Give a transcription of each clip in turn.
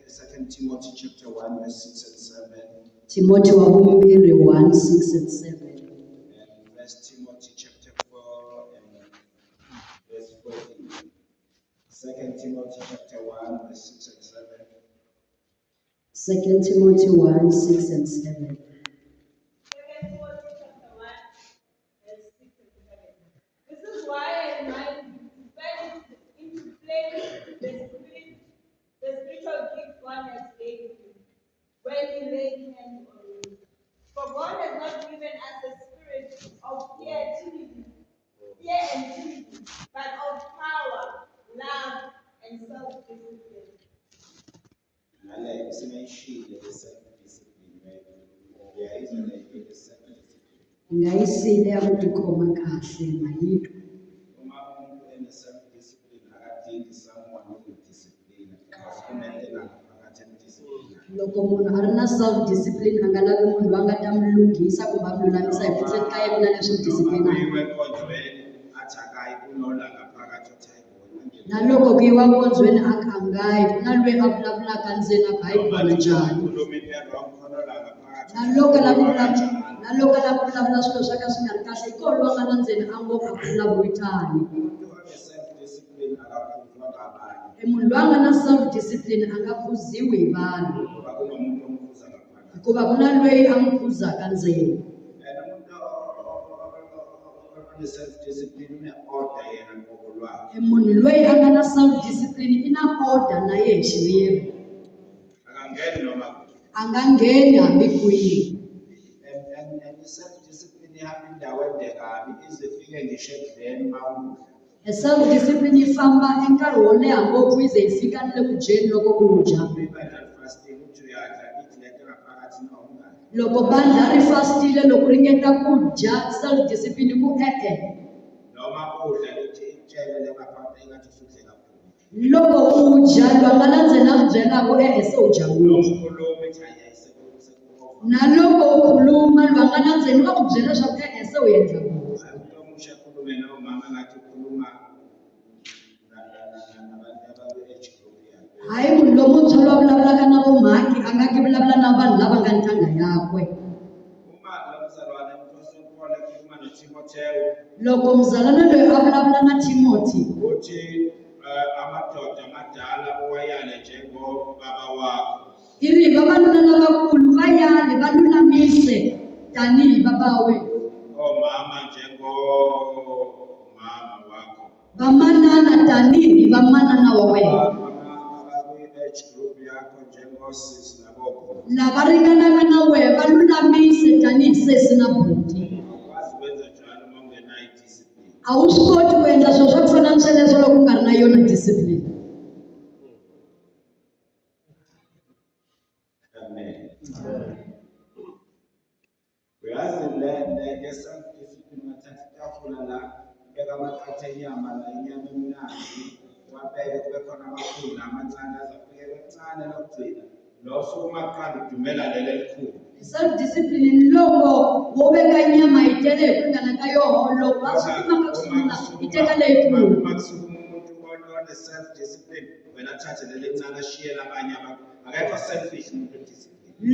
Second Timothy chapter 1 verse 6 and 7. Timothy wa vumbirhi 1, 6 and 7. And First Timothy chapter 4 and verse 14. Second Timothy chapter 1 verse 6 and 7. 2 Timothy 1, 6 and 7. This is why I remind you to put into place the spiritual gift God has given you when He laid hands on you. For God has not given us a spirit of fear and timidity, but of power, love, and self-discipline. Ngayisile ya kutikhoma kahle mayitwa. Loko munhu a ri na self discipline a nga lavi munhu va nga ta n'wi lunghisa kumbe a n'wi lulamisa hi ku ka yena na leswi discipline. Na loko ku yiwa nkonzweni a khangayi ku na loyi a vulavulaka ndzeni a kha yi kona njhani. Na loko lava ku vulavula swilo swa ka swi nga ri kahle hi kona loyi a nga na ndzeni a ngo a vulavuli tani. Munhu loyi a nga na self discipline a nga phuziwi hi vanhu hikuva ku na loyi a n'wi phuzaka ndzeni. Munhu loyi a nga na self discipline i na order na yehe xiviri a nga ngheni hambi kwihi. Self discipline yi famba enkarhi wo leha ngopfu yi ze yi fika ni le ku dyeni loko u dya. Loko bandla ri fastile loko ringeta ku dya self discipline ku loko u dya va nga landzela ku byela ku se u dya ngopfu. Na loko u khuluma va nga landzela va ku byela swa ku se u endla ngopfu. Hayi munhu lomuntshwa loyi a vulavulaka na vumhaki a nga ki vulavula na vanhu lava nga ntanga yakwe. Loko mzalana loyi a vulavula na Timothy i ri vavanuna lavakulu va yale va lulamise tanihi babawe. Vamanana tanihi vamanana wa wena. Lava ringanaka na wena va lulamise tanihi sesi na buti. A wu swi koti ku endla swilo swa ku fana na sweleswo loko u nga ri na yona discipline. Self discipline loko wo veka nyama yi tele hi ku ringana ka yona loko va swi tiva ka kusungula yi teka leyikulu.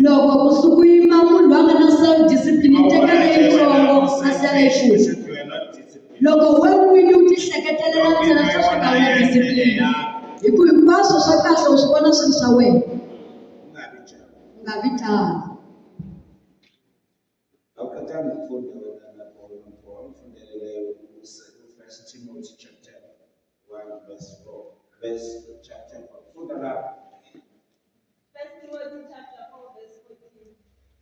Loko kusuku yima munhu loyi a nga na self discipline yi teka leyitsongo a siya leyikulu. Loko wena u ti hleketelela ntsena swa swa ka wena discipline hi ku hinkwaswo swa kahle u swi vona swi ri swa wena u nga vi tala. First Timothy chapter 1 verse 4. First Timothy chapter 4 verse 14.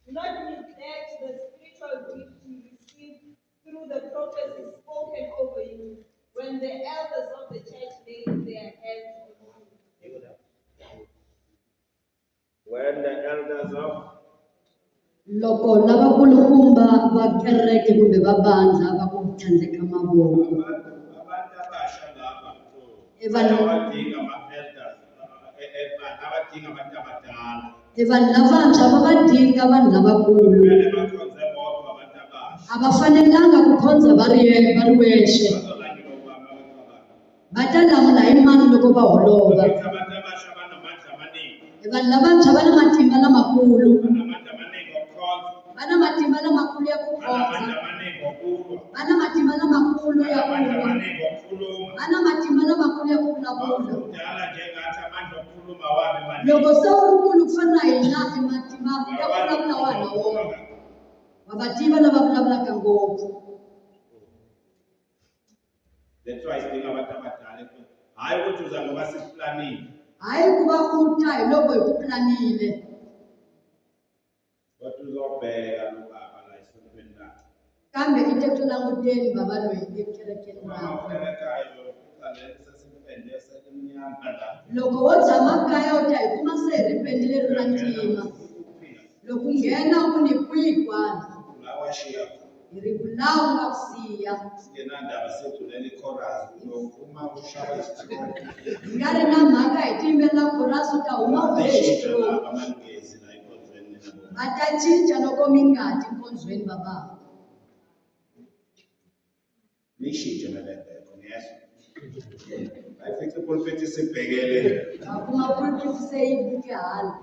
Do not neglect the spiritual gift you received through the prophecy spoken over you when the elders of the church laid their hands on you. When the elders of loko lavakulukumba va kereke kumbe va bandla va ku tlhandleka mavoko i vanhu lavantshwa va va dinga vanhu lavakulu a va fanelanga ku khonza va ri wexe va ta lamula hi mani loko va holova. Ukuthi abantu abasha banamandla amaningi, Vanhu lavantshwa va na matimba lamakulu, banamandla amaningi okukhonza, va na matimba lamakulu ya ku banamandla khonza, amaningi okulwa, va na matimba lamakulu ya banamandla kulwa, amaningi okukhuluma. va na matimba lamakulu ya ku vulavula. Bakudala njengathi amandla okukhuluma wabe maningi. Loko se u ri nkulu ku fana na hina i matimba ya ku vulavula wona wona, wa va tiva lava vulavulaka ngopfu. That's why sidinga abantu abadala, hayi ukuthi uza ngoba sikuplanile, Hayi ku va u ta hi loko hi ku pulanile, kodwa uzobheka nobaba la esontweni lakhe. kambe i te ku languteni bava loyi ekerekeni Uma rakwe. uferekayo utalenta sesipende selimnyama la. Loko wo tshama kaya u ta hi kuma se hi ripendi leri ra ntima. Loko u nghena u ni kwihi kwana, Lawashiya hi ri ku laha u nga ku siya. singenandaba sedlulele chorus uma ushaya isithombe. Hi nga ri na mhaka hi tiyimbelela khorasi u ta huma u vhe hi xitulu. Amanghezi la ekonzweni nabo. Va ta cinca loko mi nga ti nkonzweni babava. Nishintshe nalembeko niyezwa. Ayifithi pulpiti sibhekele. Va kuma pulpiti se yi vuke hala.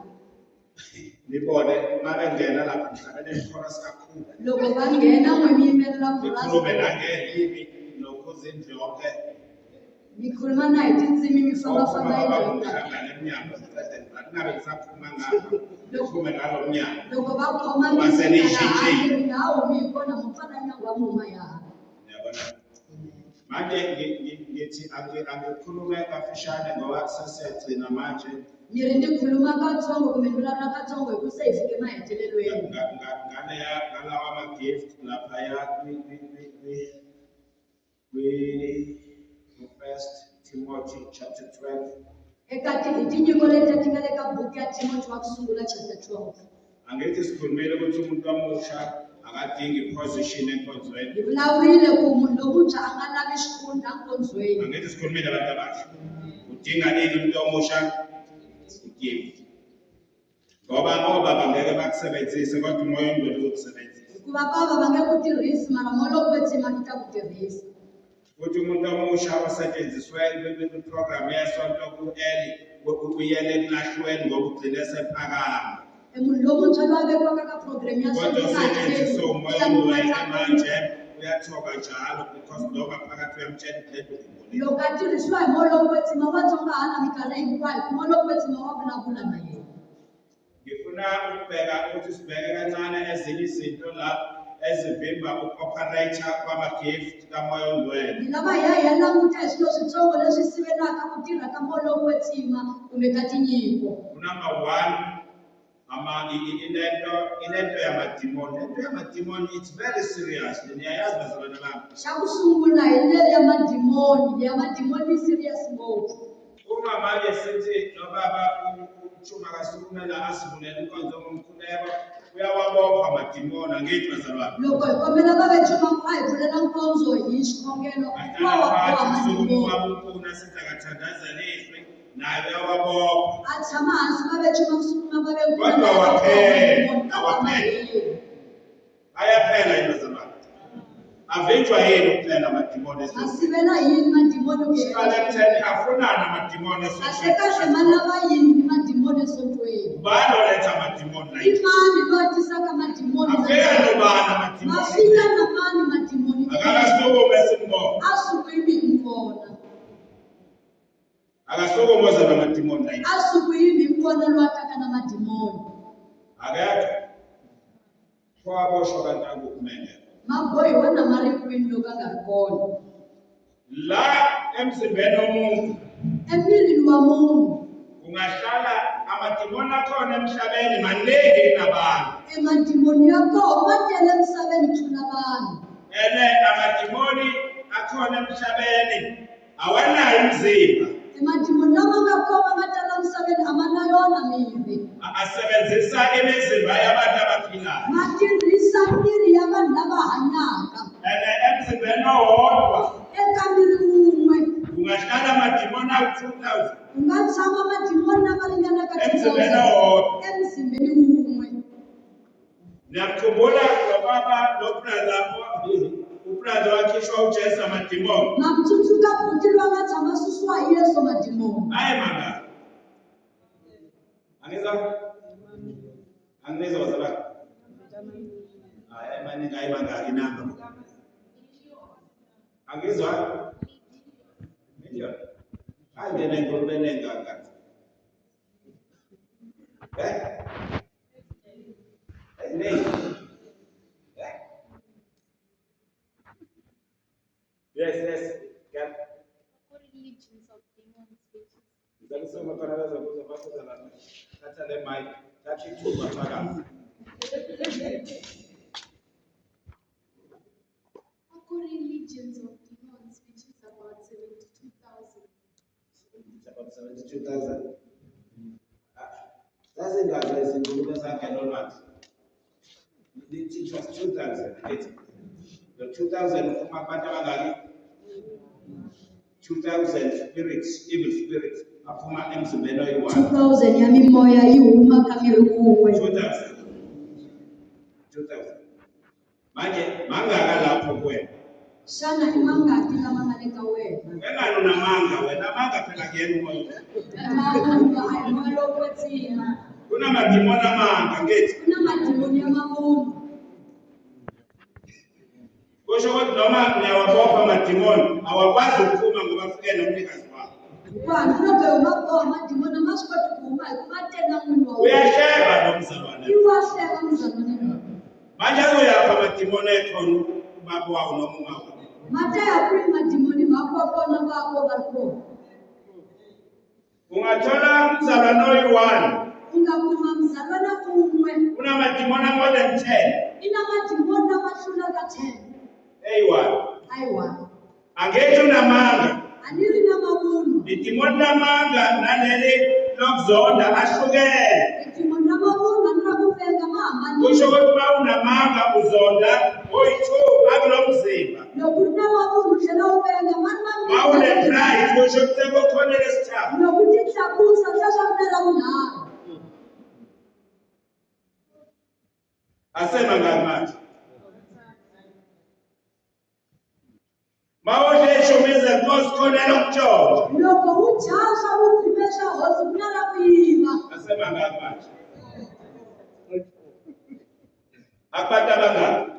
Nibone uma bengena lapha mhlabene chorus kakhulu. Loko va nghena n'we mi yimbelela Nikhulume khorasi, nangelimi lokuzindloke. mi khuluma na hi tindzimi mi fambafamba hi dyondzaka. Ukuhlangana emnyango kungabe kusaphuma ngapha. Nikhulume ngalo mnyango. Loko va khoma Va se ni mindzimi xinxi. laha mi nga humi hi kona mupfananya wa muma ya. Uyabona? Manje ngithi angikhulume kafishane ngoba sesiyagcina manje. Ni ri ndi khuluma katsongo kumbe ni vulavula katsongo hi ku se hi fike mahetelelweni. Ngalawa ma-gift laphaya First Timothy chapter 12. Eka hi tinyiko leti ti nga le ka buku ya Timothy wa ku sungula chapter 12. Angithi sikhulumile ukuthi umuntu omusha akadingi position enkonzweni. Hi vulavurile ku munhu lomuntshwa a nga lavi xifundza nkondzweni. Angithi sikhulumile abantu abasha. Udinga nini umuntu omusha? Gift. Ngoba ngeke bakusebenzise kodwa umoya ongcwele uzokusebenzisa. Hikuva bava va nge ku tirhisi mara moya lowo kwetsima ti ta ku tirhisa. Ukuthi umuntu omusha osetshenziswe kwiprogramu yesonto ku-eli uyele ekulahlweni ngoba ugcine sephakama. Munhu lomuntshwa loyi a vekiwaka ka program ya Kodwa usetshenziswe umoya ongcwele manje uyathoka njalo because noma phakathi uyamtshela ukuthi lento ngibonile. loko a tirhisiwa hi moya lowo kwetsima vatsonga hana minkarhi hinkwayo ku moya lowo kwetsima wa vulavula na yena. Ngifuna ukubheka ukuthi sibheke kancane ezinye izinto la ezivimba uku-operator kwama-gift kamoya ongcwele. Ni lava hi ya hi ya languta hi swilo switsongo leswi sivelaka ku tirha ka moya lowo kwetsima kumbe ka tinyiko. Number one, inento yamadimoni. Lento yamadimoni, it's very serious. Niyayazi bazalwane bami. Xa ku sungula hi leyi ya madimoni, leyi ya madimoni yi serious ngopfu. Uma manje sithi nobaba uChuma kaSukumela asivulele inkonzo ngomkhuleko, uyawabopha amadimoni, angithi bazalwane. Loko hi kombela vavechuma ku a hi pfulela nkonzo hi xikhongelo wa wa madimoni. Unkuna sithi akathandazelizwe, naye uyawabopha. A tshama hansi vavechuma ku sukuma vavenkulu Kodwa awapheli, ayaphela yini bazalwane? Avinjwa yini ukuphela amadimoni a esintwini? sivela yini madimoni ku Siqale ekutheni afunani amadimoni kahle kahle esintwini. ma lava yini madimoni esontweni. Ubani oletha amadimoni la? I mani loyi a tisaka madimoni? Afika nobani amadimoni? Mafika na mani madimoni? Akakasukume simbona. A suku yini hi n'wi vona? Akasukumoza namadimoni la. A suku yini hi n'wi vona loyi a taka na madimoni? Akekho. Kwaboshwa kanti kumele. Mabohiwa na marikwini loko a nga ri kona. La emzimbeni womuntu Emirini wa munhu, kungahlala amadimoni akhona emhlabeni maningi kunabantu. emadimoni ya koho ma tele emisaveni ku tlula vanhu. Amadimoni akhona emhlabeni awanayo imizimba. Emadimoni lama nga koho ma nga tala emisaveni a ma na yona miri. Asebenzisa imizimba yabantu abaphilayo. Ma tirhisa miri ya vanhu lava hanyaka. Emzimbeni owodwa Eka miri wun'we kungahlala amadimoni awu-2000 ku nga tshama madimoni lama ringanaka emzimbeni 2000 owodwa. emzimbeni wun'we. Niyamkhumbula nobaba ubrother wakhishwa uJesu amadimoni. Ma ku tsundzuka buti loyi a nga tshama susiwa hi Yesu leso madimoni. Hayi manga. Angizwa wazalaka. Hayi manje hayi manga inamba. Angizwa? Ndio. Hayi ngene ngolubene ngaka. Nay. Yes. Can. What religions of demons speeches? Zalisoma kana zakuza bakuza la. Thatha le mic. Thatha ithuba phakathi. According religions of demons, which is about 72,000. It's about 72,000. Zazingazi izingulube zakhe nolwazi. It was 2,000. The 2,000 kuma abantu abangaki? 2,000 spirits, evil spirits, aphuma emzimbeni oyi-1. 2,000 ya mimoya ihuma kamiri kuwe. 2,000. Manje mangaka lapho kuwena. Shana imangaki lama ngaleka wena. Wena unamanga, wena manga phela kuyena umoya. Amanga ayimoya lokwethina. Kunamadimoni amanga ngithi. Kunamadimoni amabunu. Kusho ukuthi noma niyawabopha amadimoni awakwazi ukuphuma ngoba afike nomnikazi wabo. Kwani lobe umabopha amadimoni amasikwathi kuhuma kumatena munhu. Uyahleba lo mzalwane. Iwahleka mzalwane. Manje uyapha amadimoni ekhona ubaba wawo noma uma wawo. Mata yaphuma madimoni makho khona bako bakho. Ungathola umzalwane oyi-1. Ungaphuma mzalwane umwe. Unamadimoni more than 10. Inamadimoni amahlula ka-10. Eyi-1. Ayiwa. Angithi unamanga. Aniri namabunu. Idimoni lamanga naleli lokuzonda ahlukene. Idimoni namabunu anirakupenga mama. Kusho ukuthi uma unamanga uzonda oyi-2 akulo mzimba. Nokuthi namabunu hlela upenga Uma une-pride kusho ukuthi sekukhona lesithathu. nokuthi hlakusa hlahla unalo. Asemangaki manje? Mawodle ishumeze kusikhona lokutshontsha. Loko ujasha uphimesha hosi kunala kuyiva. Asemangaki manje? Abantu abangaki?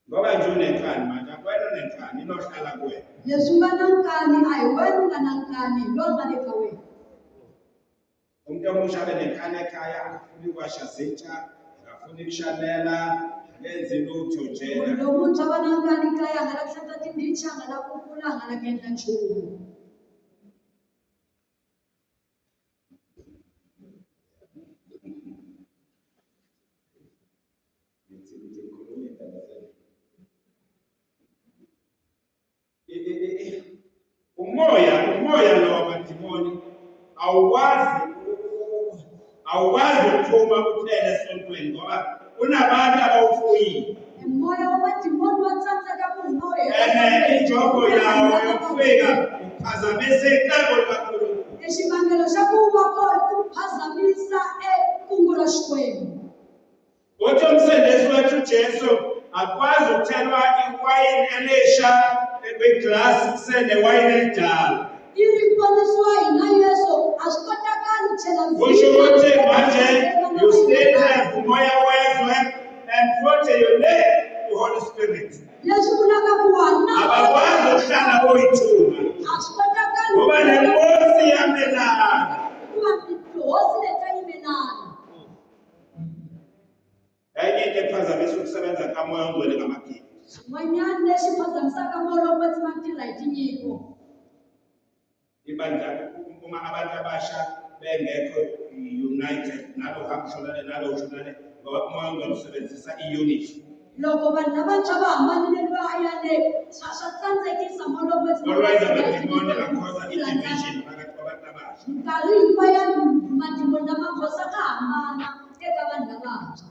Ngoba nje unenkani manje akwena unenkani inohlala kuwena. Yesu nganankani ayiwena unganankani lo ngaleka wena. Umuntu omusha abe nenkani ekhaya akafuni ukwasha zintsha, akafuni kushanela, akenzi lutho njena. Lo muntu abanankani kaya ngalakuhlanza tinditsha ngalakukhula ngalakenda nchumu. Umoya lo wamadimoni awukwazi ukuphuma kuphela esontweni ngoba unabantu abawufuyile. Umoya wamadimoni wathatha kabumoya. Injongo yawo yokufika uphazamisa icebo likaNkulunkulu. Exivangelo xa ku va kona ku phazamisa ekungu ra Xikwembu. Uthi umsindisi wethu Jesu akwazi ukuthelwa iwayini elisha kwiglasi kusene-wayini elidala. Iriponisiwa hina Yesu a swi kotakali ku chela Kusho ukuthi manje you still have umoya wezwe and futhi you need the Holy Spirit. leswi vulaka ku wena Abakwazi ukuhlala boyithuma a swi kotakali ngoba le nkosi yamelana. hikuva tihosi leti ta yimelana. Enye into ephazamisa ukusebenza kamoya ongcwele ngamagigi. Swin'wanyana lexi phazamisaka moya lowu kwetsi va tirha hi tinyiko. Ibandla uma abantu abasha bengekho united nalo hamshonale nalo ushonale ngoba umoya ongcwele usebenzisa i-unity. Loko vanhu lavantshwa va hambanile va yale swa tsandzekisa moya lowu kwetsi Otherwise amadimoni akhoza i-division phakathi kwabantu abasha. nkarhi hinkwayo madimoni lama khosa ka hambana eka vanhu lavantshwa.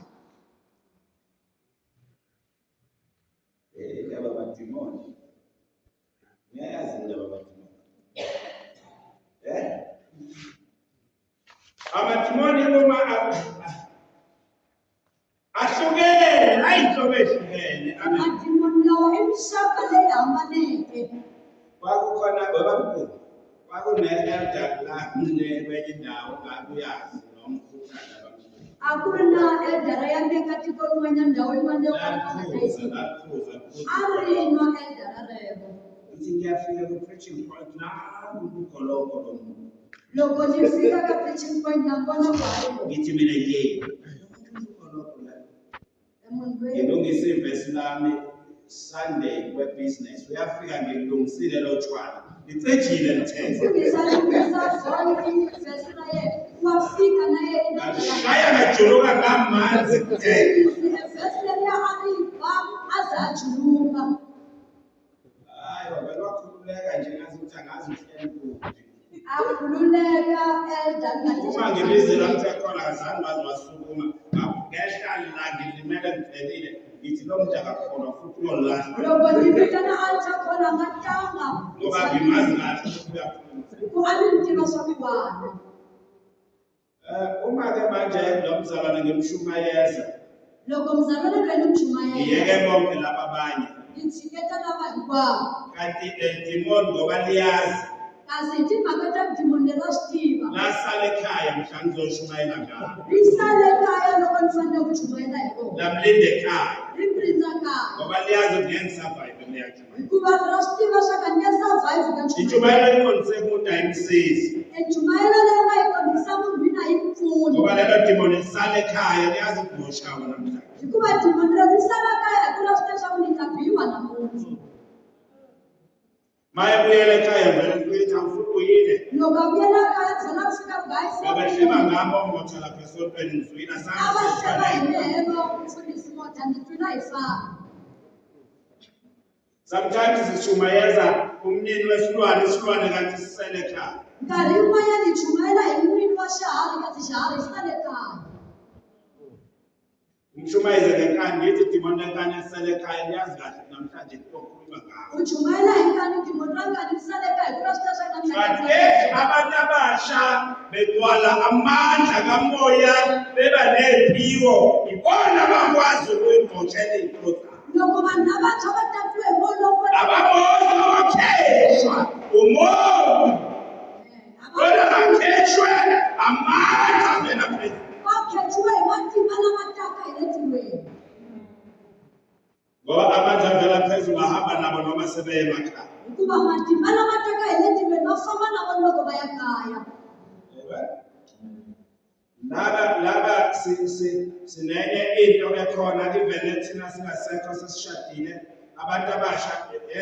Laba madimoni ngiyayazi laba madimoni. Amadimoni uma inhlobo ehlukene. Madimoni lawa emixaka leyi hambaneke. Kwakukhona babamkhulu, kwakune-elder la kule kwenye indawo ngakuyazi noma ufana babamkhulu. A ku ri na eldara ya le ka tiko rin'wanyana ndhawu yin'wana leyi wona va nga ta yi Laphuza. a ri nwa eldara rero. Ngithi ngiyafika ku-preaching point nangu ugolongo lo muntu. Loko ni fika ka preaching point na vona kwayo Ngithi mina yey. munhu loyi Ngilungise ivesi lami Sunday kwe-business. Uyafika ngilungisile lo tshwala. Ngicejile lithethe. lungisa zonke ivesi ra yena wafika na yena Ngashaya ngajuluka ngamanzi kuthele. ivesi leriya a ri ba a za a juluka. Hayi wavele wakhululeka nje ngazukuthi angazi uhleli kuphi. A khululeka elda Uma ngibizela ukuthi khona azange baze wasukuma. Ngehla la ngilimele ngiphelile. Ngithi lo muntu akakhona futhi uyolahla. loko ni vitana a ri ta khona nga tlanga Ngoba ngimazi kahle ukuthi uyakhuluma. ku a ni mi tiva swa ku vana. Uma-ke manje lo mzalwane ngimshumayeza. Loko mzalwana loyi ni mi chumayela Ngiyeke bonke laba abanye. ni tshiketa lava hinkwavo Kanti demon ngoba liyazi kasi hi timhaka ta dimoni leri ra swi tiva lasala ekhaya mhla ngizoshumayela ngalo. ri sale kaya loko ni fanele ku chumayela hi rona Lamlinde ekhaya ri mi rindza kaya ngoba liyazi ukuthi ngeke ngisurvive ngiyachumayela. hikuva ra swi tiva swa ka ni nge survive ka chumayela. Ichumayela likhonise umuntu ayimsizi. Chumayela leyi nga yi kombisa munhu vina yi pfuni Ngoba lelo demon lisala ekhaya liyazi ukugosha wona namhlanje. hikuva dimoni leri ri sala kaya hi ku ra swi tiva swa ku ni ta biwa namuntlha. Maye buyele ekhaya vele lithi angifuni uyile. Loko a vuyela kaya byela ku fika Babehleba ngabo ngotha lapha esontweni ngizwina a va hleva hi sange. mehelo mfundhisi mota ni twila hi fana. Sometimes sishumayeza umnini wesilwane isilwane kanti sisele ekhaya. Nkarhi yin'wanyana hi chumayela hi n'wini wa xiharhi kasi xiharhi xi ta le kaya. Ngimshumayeze ngenkani ngithi demon lenkani esele ekhaya liyazi kahle namhlanje kuzokhuluma ngawo. U chumayela hi nkani dimoni ra ngani ri sale kaya hi ku ra swi tiva swa ku But if abantu abasha begcwala amandla kamoya beba nephiwo ibona abakwazi ukuyigqotshela iy'mpilo zabo. loko vanhu lavantshwa va tatiwe hi moloko Abamoya wakheshwa umuntu kodwa bakheshwe amandla avela phezulu. va khechiwe hi matimba lama taka hi le tilweni. Ngoba amandla avela phezulu ahamba nabo noma sebeye emakhaya. Hikuva matimba lama taka hi le tilweni va famba na vona loko va ya kaya. Laba sinenye into ekhona ivele thina singasekho sesishadile abantu abasha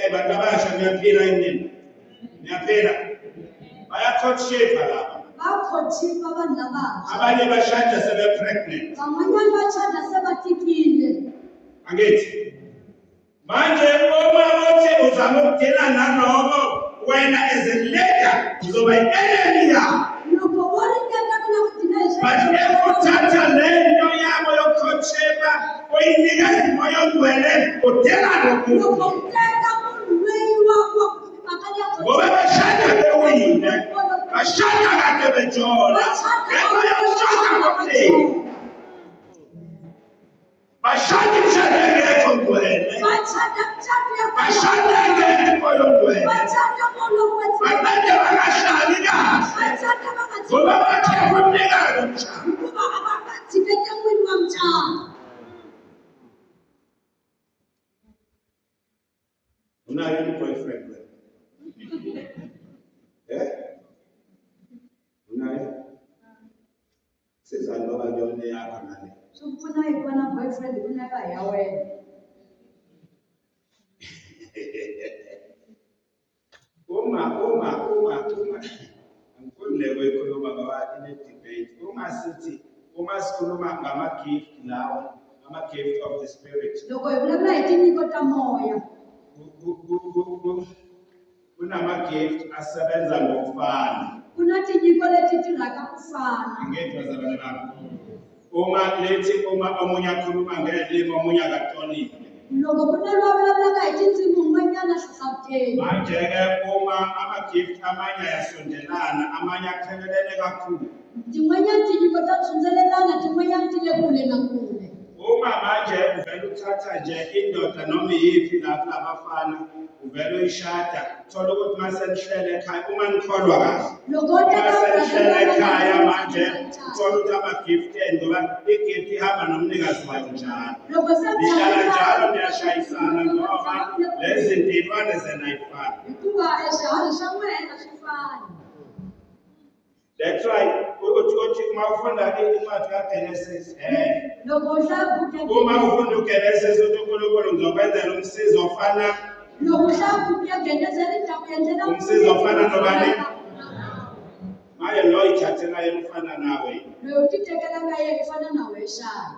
abantu abasha niyaphila yini? Niyaphila? Bayakhotshipha laba. Va khochiwa vanhu lavantshwa. Abanye bashada sebe pregnant. Van'wanyana va chada se va tikile. Angithi manje uma uthi uzama ukudila nalowo wena as a leader uzoba enemy yakho. Loko vo ringeta ku la ku dina hi But if uthatha lento yabo yokukhotsheba uyinika imoya ongcwele udela nokuthi loko u teka munhu loyi wa mhaka ya ngoba bashada bewine bashada kade bejola ngenxa yokushada komlilo bashada imishado engekho ngcwele va chada mchana ya bashada engekho yongcwele va chada moloko wa baqede bangahlali kahle va chada va nga ngoba bakhetha umnikazi omshado. hikuva a va nga tshikete n'wini wa mchana. Unayo yini boyfriend wena? Unayo? Sizani ngoba ngiyona yakho nale. Swi pfuna hi ku va na boyfriend ku naka hi ya wena. Angifundile kuyikhuluma ngoba ine-debate. Uma sikhuluma ngama-gift lawa, ama-gift of the spirit. Loko hi vulavula hi tinyiko ta moya Kunama-gift asebenza ngokufana. ku na tinyiko leti tirhaka ku fana. Angeke bazalwane bami. Uma omunye akhuluma ngelimi omunye akatonike. Loko ku na loyi a vulavulaka hi tindzimi un'wanyana hlohloteli. Manje-ke uma ama-gift amanye ayasondelana, amanye aqhelelene kakhulu. Tin'wanyana tinyiko ta tshundzelelana tin'wanyana ti le kule na kule. Uma manje uvela uthatha nje indoda noma iyiphi lapho labafana uvela uyishada thola ukuthi mase nihlele ekhaya uma nikholwa kahle Loko mase nihlele ekhaya manje uthola ukuthi ama-gift ngoba i-gift ihamba nomnikazi wayo njalo Loko nihlala njalo niyashayisana ngoba lezi ntilwane zenayifana. hikuva swiharhi swa wena swi fani. That's why uthi uma ufunda incwadi kaGenesis Loko u hlaya buku ya uma ufunda uGenesis uthi uNkulunkulu ngizokwenzela umsizi ofana loko u hlaya buku ya Genesis ri ta ku endlela umsizi ofana nobani maye lo ithathela yena ufana nawe loyi u ti tekelaka yena u fana na wehe xana.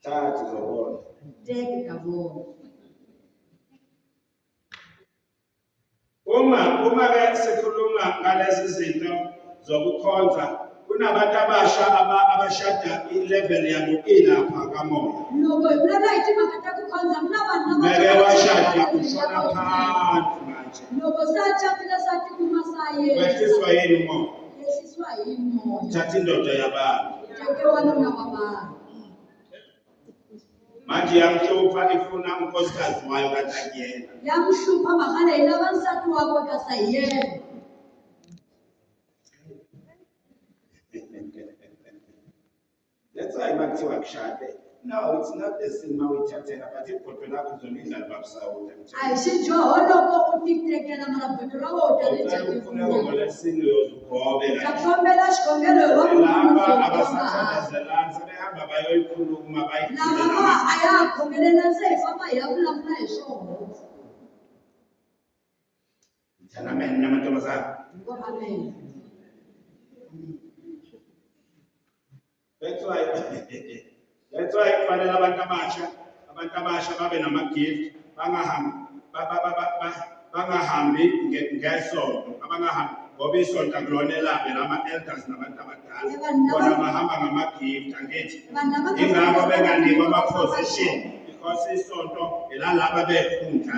thathi uzobona Teke ta vona. uma ke sikhuluma ngalezi zinto zokukhonza kunabantu abasha abashada i-level yabo ilapha kamoya Loko hi vulavula hi timhaka ta ku khonza ku na vanhu meke washada ushona phansi manje loko se a catile sa tikuma sa yena wehliswa yini umoya yehliswa hi moya thatha indoda yabantu teke wanuna wa vanhu. manje yamhlupha ifuna unkosikazi wayo katakiyena Ya n'wi hlupha mhaka leyi lava nsati wakwe kasi hi yena. That's why makuthiwa kushade. No, it's not the sin mawuyithathela but ibhodwe lakho uzolidlala babusawuda. A hi xidyoho loko u ti tekela mara bhodho ra wena u ta ri Ufuna ngolesini uyozigobe ta kombela xikhongelo hi laba wa abasathandazelani sebehamba bayoyikhuluma lava bayikhuluma. va a ya ha khomelela se hi famba hi ya vulavula hi swona. Amen namantombazana. Amen. That's why kufanele abantu abasha babe nama-gift bangahambi ngesonto abangahambi ngoba isonto akulona elabo lama-elders nabantu abadala bona bahamba ngama-gift angithi ingakho benganikwa ama-position because isonto elalaba bekhundla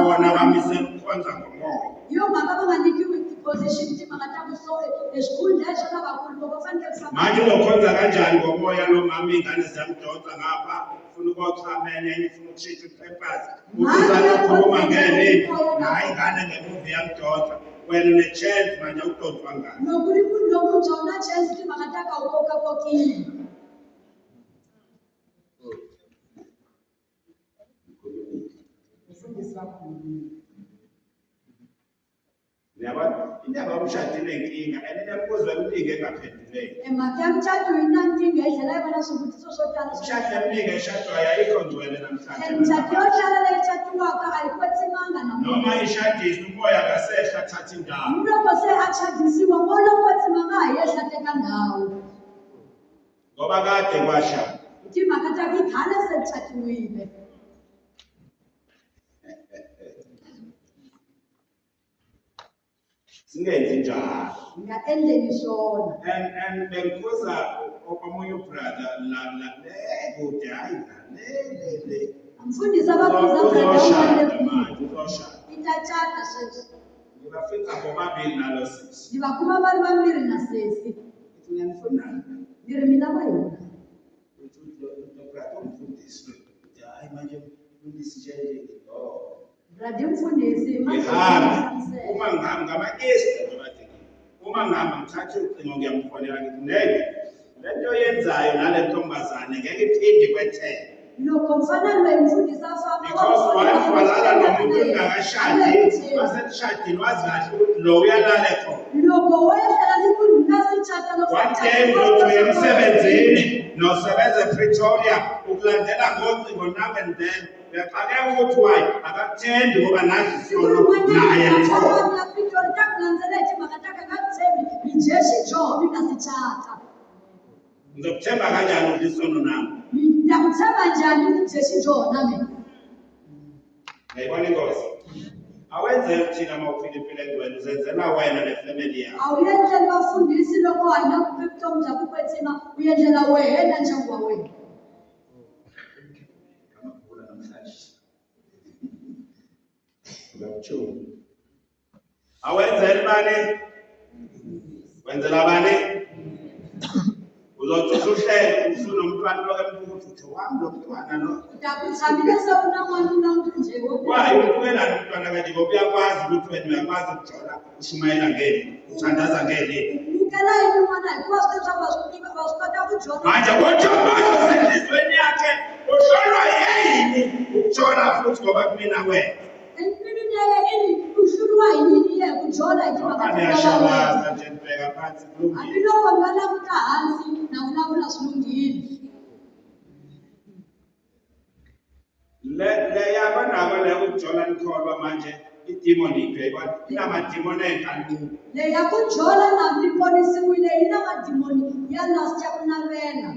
bona bamisela ukukhonza ngomoya. Yo mhaka va nga nyikiwi ti-position timhaka ta ku so exikhundla xa lavakulu loko fanele ku famba. Manje uzokhonza kanjani ngomoya lo mama ingane ziyamdonsa ngapha ufuna ukuyoxhamenya enye ufuna ukushintsha i-purpose uzalokhuluma ngene hayi ingane ngemuva iyamdonsa wena une-chance manje awudonswa ngani Loko ri munhu loko byona chance timhaka ta ka u kokakokile. Mfundisi wa khuluma. indaba yomshadile inkinga and iyakuzwa iminingi engaphenduleyo Mhaka ya mucato yi na nkingha yi tlhela yi va na swivutiso swo tala. umshado eminingi eshadwayo ayikho ngcwele namhlanje Mucato yo tala leyi catiwaka a yi kwetsimanga noma namuntlha. ishadisa umoya kasehla thatha indawo Loko se a chadisiwa mo lo kwetsimanga ha yehla teka ndhawu. ngoba kade kwashada Hi timhaka ta ku khale se catiwile. singenzi njalo Hi nga endleni swona. and bengikuza omunye ubrother la kude hayi le Mfundisi abakuza uzoshada manje uzoshada i ta cata sweswi. ngibafica bobabili nalo sisi Ni va kuma va ri vambirhi na sesi. ithi ngiyanifunana Ni ri mina va hina. ubrother umfundisi hayi manje umfundisi nje Radi mfundisi ngihambe uma ngihambe ngama-easter ngibathi uma ngihamba ngithathe ucingo ngiyamfonela ngithi neke le nto yenzayo nale ntombazane ngeke iphinde kwethele loko mfana loyi mfundisi a famba because wife walala nomuntu ungakashadi masenishadile wazi kahle ukuthi lo uyalala khona loko wo ehlela ni munhu nga si cata loko one day uzothi emsebenzini nosebenza ePretoria ukulandela ngocingo now and then uyaqaleka ukuthi wayi akakuthendi ngoba nazi isolo naye mfowethu ta ku landzela hi timhaka ta ka nga tshembi mi dye xijoho mi nga si cata ngizokuthemba kanjani ukuthi isono nami mi ta ku tshemba njhani mi dye xijoho na mina ngayibona ingozi awenzeli thina uma uphiliphile ngwena uzenzela wena nefamily yakho a wu endleli vafundhisi loko hanya vutomi bya ku kwetsima u endlela wehe na ndyangu wa wena Kamakula namhlanje ngakutshoni awenzeli bani wenzela bani uzothi usuhlele usunomntwana lokho ukuthi wami lo mntwana lo. Utakuthamile sewunamanje unamuntu nje Why ubukela nomntwana kanti ngoba uyakwazi ukuthi wena uyakwazi ukujola ushumayela ngeke uthandaza ngeke. ukela yini mwana ikwazi ukuthi bazofika bazopata kujona. Manje uJohn senhlizweni yakhe uhlolwa yini ukujola futhi ngoba kumina wena. Empilweni yakhe ini uhlulwa yini yeke kujona Manje yashabaza nje ngibheka phansi kulungile. Abiloko ngana kuta hansi na ulavula silungile. Le yabona le ukujola nikholwa manje idemon ibheka inamademon enkantolo. Le yakujola na liponisiwile inamadimoni yanasya kunavela.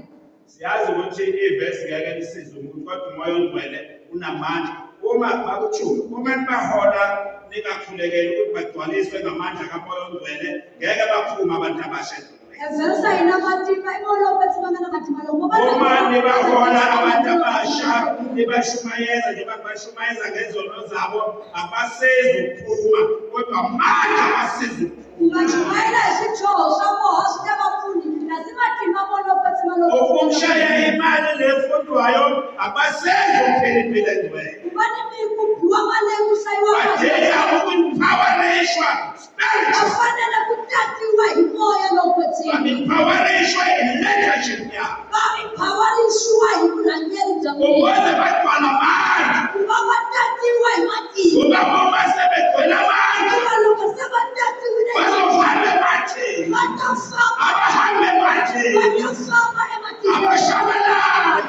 Siyazi ukuthi ivesi ngeke lisize umuntu kodwa umoya ongcwele unamandla. Uma bakuthula uma nibahola ningakhulekeli ukuthi bagcwaliswe ngamandla kamoya ongcwele ngeke baphuma abantu abasha. Evesa inamatima imolo phethi mangana matima lo ngoba Uma nibahola abantu abasha nibashumayeza njengoba bashumayeza ngezono zabo abasezi ukuphuma kodwa manje abasezi ukuphuma. Ungachumayela isithoho sakho hositebafuni nazimatima molo phethi malo. Ukumshaya imali lefundwayo abasezi ukuphela impilo engcwele. Ubani mikuphiwa mali kusayiwa. Badinga ukuempowerishwa spiritual. Afanele kutatiwa imoya lokwethi. Empowerishwa in leadership yabo. Baempowerishwa yikulangeni jamani. Ukuze bagcwala amandla. Kuba batatiwa imatima. Kuba uma sebegcwele amandla. Kuba lokho sebatatiwe. Bazohambe emathini. Batafama. Abahambe emathini. Batafama ematima. Abashabalali.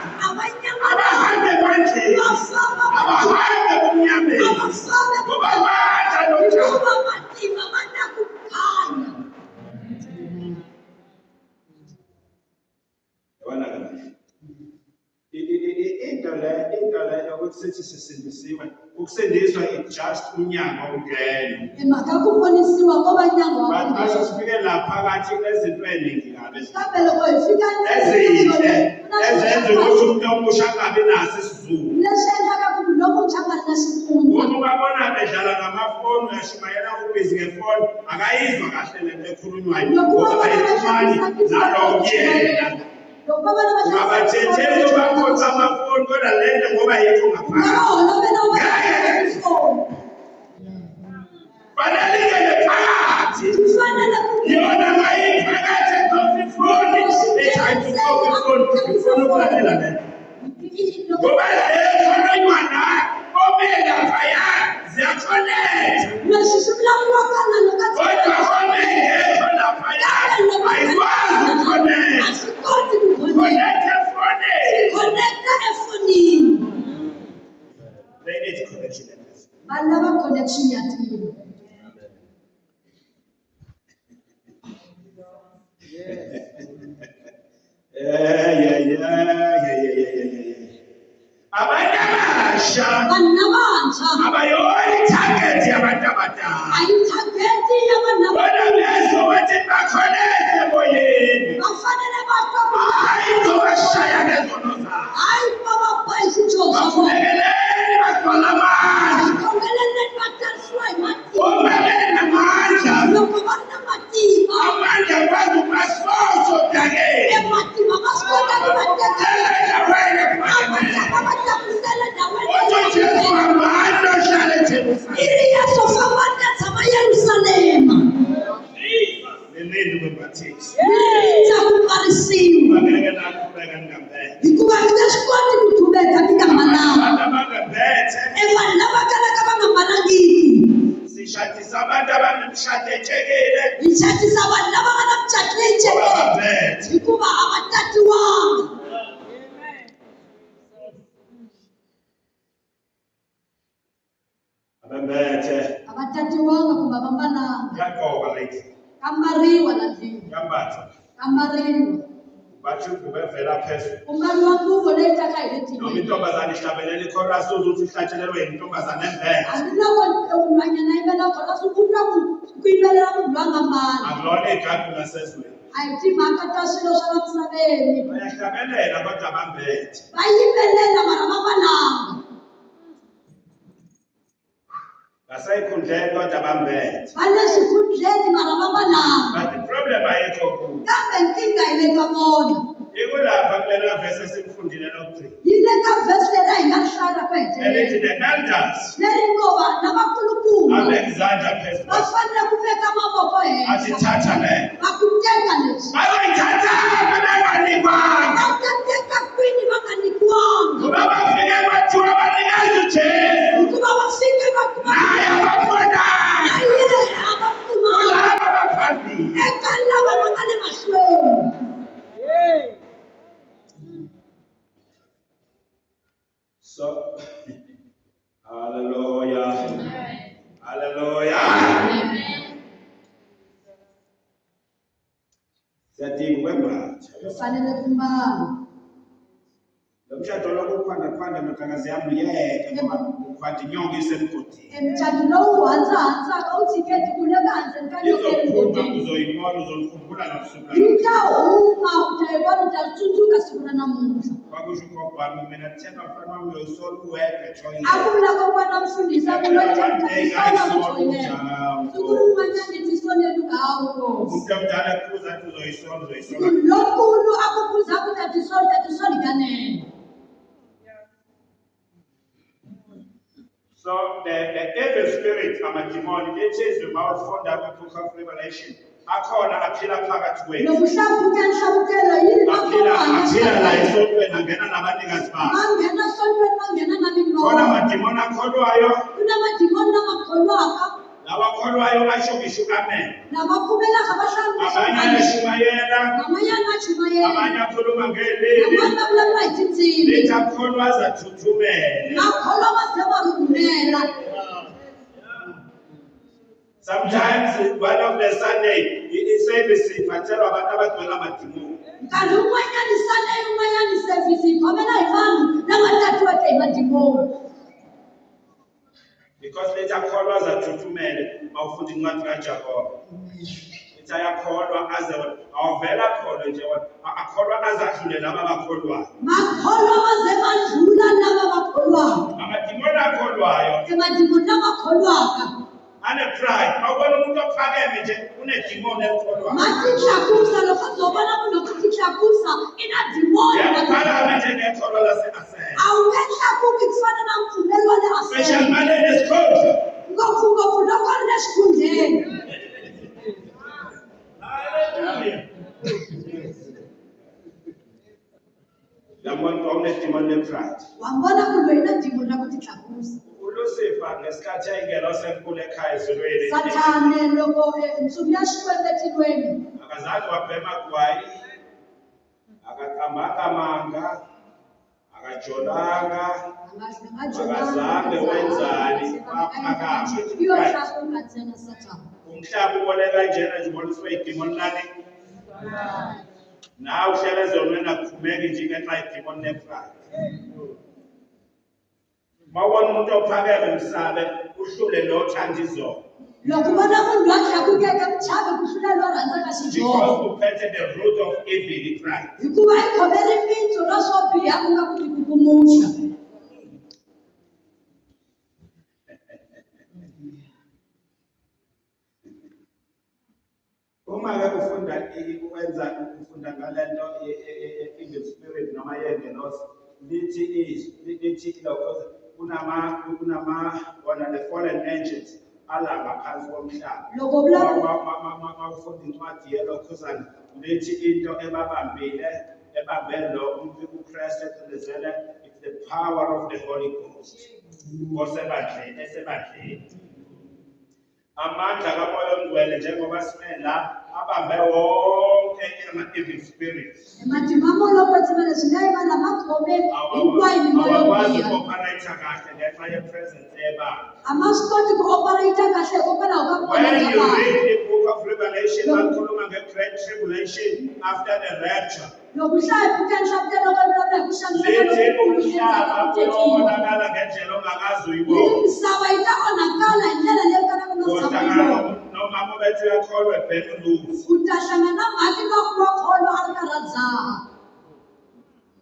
Abahambe emathini. Abahambe kumnyameni. Kuba amandla nothando. Kuba matima banakukhanya. Yabona kahle. Into le ukuthi sithi sisindisiwe. Ukusindiswa is just unyango ongena. Emakakuponisiwa ngoba nyango But wakho. mase sifike lapha phakathi kwezinto eziningi kabe. Mhlawumbe lokho ifika Ezinhle ezenza ukuthi umuntu omusha angabi naso isizulu. leshenza kakhulu lokho njengana nasikhundla. Uma babona bedlala ngamafoni uyashumayela ubhizi ngefoni akayizwa kahle lento ekhulunywayo ngoba ayixhumani nalo kuyena. Ungabathetheli bakhotha amafoni kodwa lento ngoba yikho ngaphakathi. Fanele ingene phakathi. Yona mayiphakathi ekofifoni efoni ifuna ukulalela lento. Ngoba le khulunywana omele phaya ziyakhonetha. Kodwa omengekho laphaya ayikwazi ukukhonetha. Connect efonini. They need connection at this. Balaba connection yathini. Abantu abasha Banabanja abayona target yabantu abadala. ayitargeti yabantu Bona bezokuthi bakhonethe emoyeni. bafanele baqoqe. Hayi ngobashaya ngezono zabo. Hayi baba phayisi Joseph. Bakulekelele bagcwala amandla. Kongelele bataswa imati. Uma benamandla. Lokho banamatima. Amandla akwazi ukubasosa odakeni. Ematima basikota kubatekela. Elela wena Abantwana kufanele. batakusela daweni. UJesu amandla ohlala eJerusalema. Iriyaso famana zama Yerusalema. Nilindi kwembathisi. Ilinza kuparisiwa. Ngeke naqhubeka ngingambethe. Hikuva ngaswikoti ku thubeka tika malama. Abantu abangabethe Evanhu lava kalaka va nga mbalangiki. sishadisa abantu abanemishado etshekile. Hi chatisa vanhu lava nga na mucato leyi cekeke. Abangabethe. Hikuva a va tatiwanga. Abangabethe. A va tatiwanga kumbe a va mbalanga. Yaqoka leti. Kambariwa la ndlwini. Yambatha. Kambariwa. Bathi kubevela phezulu. Ku mbariwa nguvo leyi taka hi le Noma tilweni. intombazane ihlabelela ikhorasi uzuthi ihlatshelelwe yintombazane embethe. Hambiloko unhwanyana yimbelela khona swi vuriwa ku yimbelela munhu loyi a nga mbala. Akulona igadi nasezweni. A hi timhaka ta swilo swa la misaveni. Bayahlabelela kodwa bambethe. Va yimbelela mara va mbalanga. Basayikhundleni kodwa bambethe. Va le xikhundleni mara va mbalanga. But the problem ayikho kubo. Kambe nkingha yi le ka vona. Ikulapha kulela verse esimfundile lo-3. yile ka vhesi leri a hi nga hlaya ku Elithi hetelela the elders leri ngo lavakulukumba abeka izandla phezu va fanele ku veka mavoko athi henhla thatha le. va ku teka leswi Bazoyithatha benganikwa. va ta teka kwini va nga nyikiwanga Kuba bafike kwathiwa banikeza uJesu. hikuva va fike va kuma Naye ababona. na yena a va kumanga Kulaba baphambili. eka lava va nga le mahlweni. So, hallelujah. Hallelujah. Siyadinga ukwembatha. Hi fanele ku mbala Lo mshado lokukhwanda maqhakazi yami uyeke ngoba ukhwanda inyongo isemgodini. emtshado lowu handzaka wu tshiketi ku le ka handzeni ka nyonga Izophuma emgodini uzoyibona uzokhumbula nobusuku yi lalo. ta huma u ta yi vona u ta tsundzuka siku ra namuntlha Kwakusho ugogo wami mina tshemba mfana wami uyosola uwedwa ejoyinini. a ku vula kokwana mfundhisi a ku loisola mujoyinela siku rin'wanyani tisoneli ngawo Umuntu kosi omdala kuza athi uzoyisola lokulu a ku kuza ku ta tisoli kanene. So the evil spirit amadimoni lethezwe mawufunda kwi-book of Revelation akhona aphila phakathi kwethu. Loko hlambukela yini Aphila la makhona esontweni angena nabanikazi babo. nghena sontweni va nghena na Khona minova amadimoni akholwayo ku na madimoni lama kholwaka labakholwayo ashokishukamele. lava pfumelaka va Abanye hlambukela ayashumayela, van'wanyana va chumayela abanye akhuluma ngelimi, van'wana va vulavula hi tindzimi lethi akholwa azathuthumele. makholwa va ze va rhumela. Sometimes one of the Sunday service iphathelwa abantu abagcwele amadimoni. nkarhi wun'wanyani sane yin'wanyani sevhisi yi khomela hi vanhu lava tatiweke hi madimoni Because lethi akholwa azathuthumele mawufunda incwadi kaJakobe. Lethi ayakholwa aze awuvela khona nje akholwa azadlule laba abakholwayo. makholwa va ze va ndlhula lava va kholwaka Amadimoni akholwayo emadimoni lama kholwaka ane-pride. Mawubona umuntu ophakeme nje unedimoni elikholwayo. ma ti tlakusa loko ndzo vona munhu loko ti tlakusa i na dimoni Yakuphakame njengekholwa lase-Asera. a wu nge tlakuki ku fana na mpfumelo wa le Especially aseni manje nesikhundla. ngopfungopfu loko ri le xikhundleni Hallelujah. Yabona kwa unedimoni le-pride. wambona ku loyi na dimoni ra ku ti tlakusa uLucifer ngesikhathi ayingena osenkulu ekhaya ezulwini sathane loko ntsumi ya xikwembu etilweni akazange wabhema gwayi, akaqambanga manga, akajolanga, akazange wenzani, waphakama. iyo tlakuka ntsena sathane Umhlaba ubone kanjena nje uboniswe idimoni lani. Nawe uhlele ezonweni akuphumeki nje ngenxa yedimoni le-pride. Mawubona umuntu ophakeme msabe uhlule lo othanda izono. loko u vona munhu loyi a tlakukeke michavi ku hlula loyi a rhandzaka Because xijoho uphethe the root of evil, pride. hikuva i khomele mitso ra swo biha ku nga ku ti kukumuxa Uma-ke ufunda ngalento evil spirit noma yengelosi lithi lokho wona the fallen angels ala ngaphansi komhlaba. loko vulavula Mawufunda incwadi yelokhuzana lithi into ebambe lo uKristu ecelezele it's the power of the Holy Ghost. Esebandleni. Amandla kaMoya oNgcwele njengoba sime la abambe wonke ama-evil spirits. matimamo loko tsima leswi nga yiva lama khome hinkwayo mimoya yo Awakwazi biha ku-operate kahle ngenxa ye-presence ebantu. a ma swi koti ku operate kahle hikokwalaho ka ku When vona ka you vanhu read the book of Revelation, bakhuluma nge-great tribulation after the rapture. loko u hlaya bukeni hlavutelo ka vulavula hi ku xaniseka Lithi lokukulu endzhaku ka umhlaba ku tekiwa uyobonakala ngendlela ongakaze yini uyibone. misava yi ta onhakala hi ndlela leyi kanaka no tshama yi Uyohlangana vona nomama bethu uyakholwa ebheke lose. u ta hlangana na mhaki loko wa kholwa a ri karhi a dzaha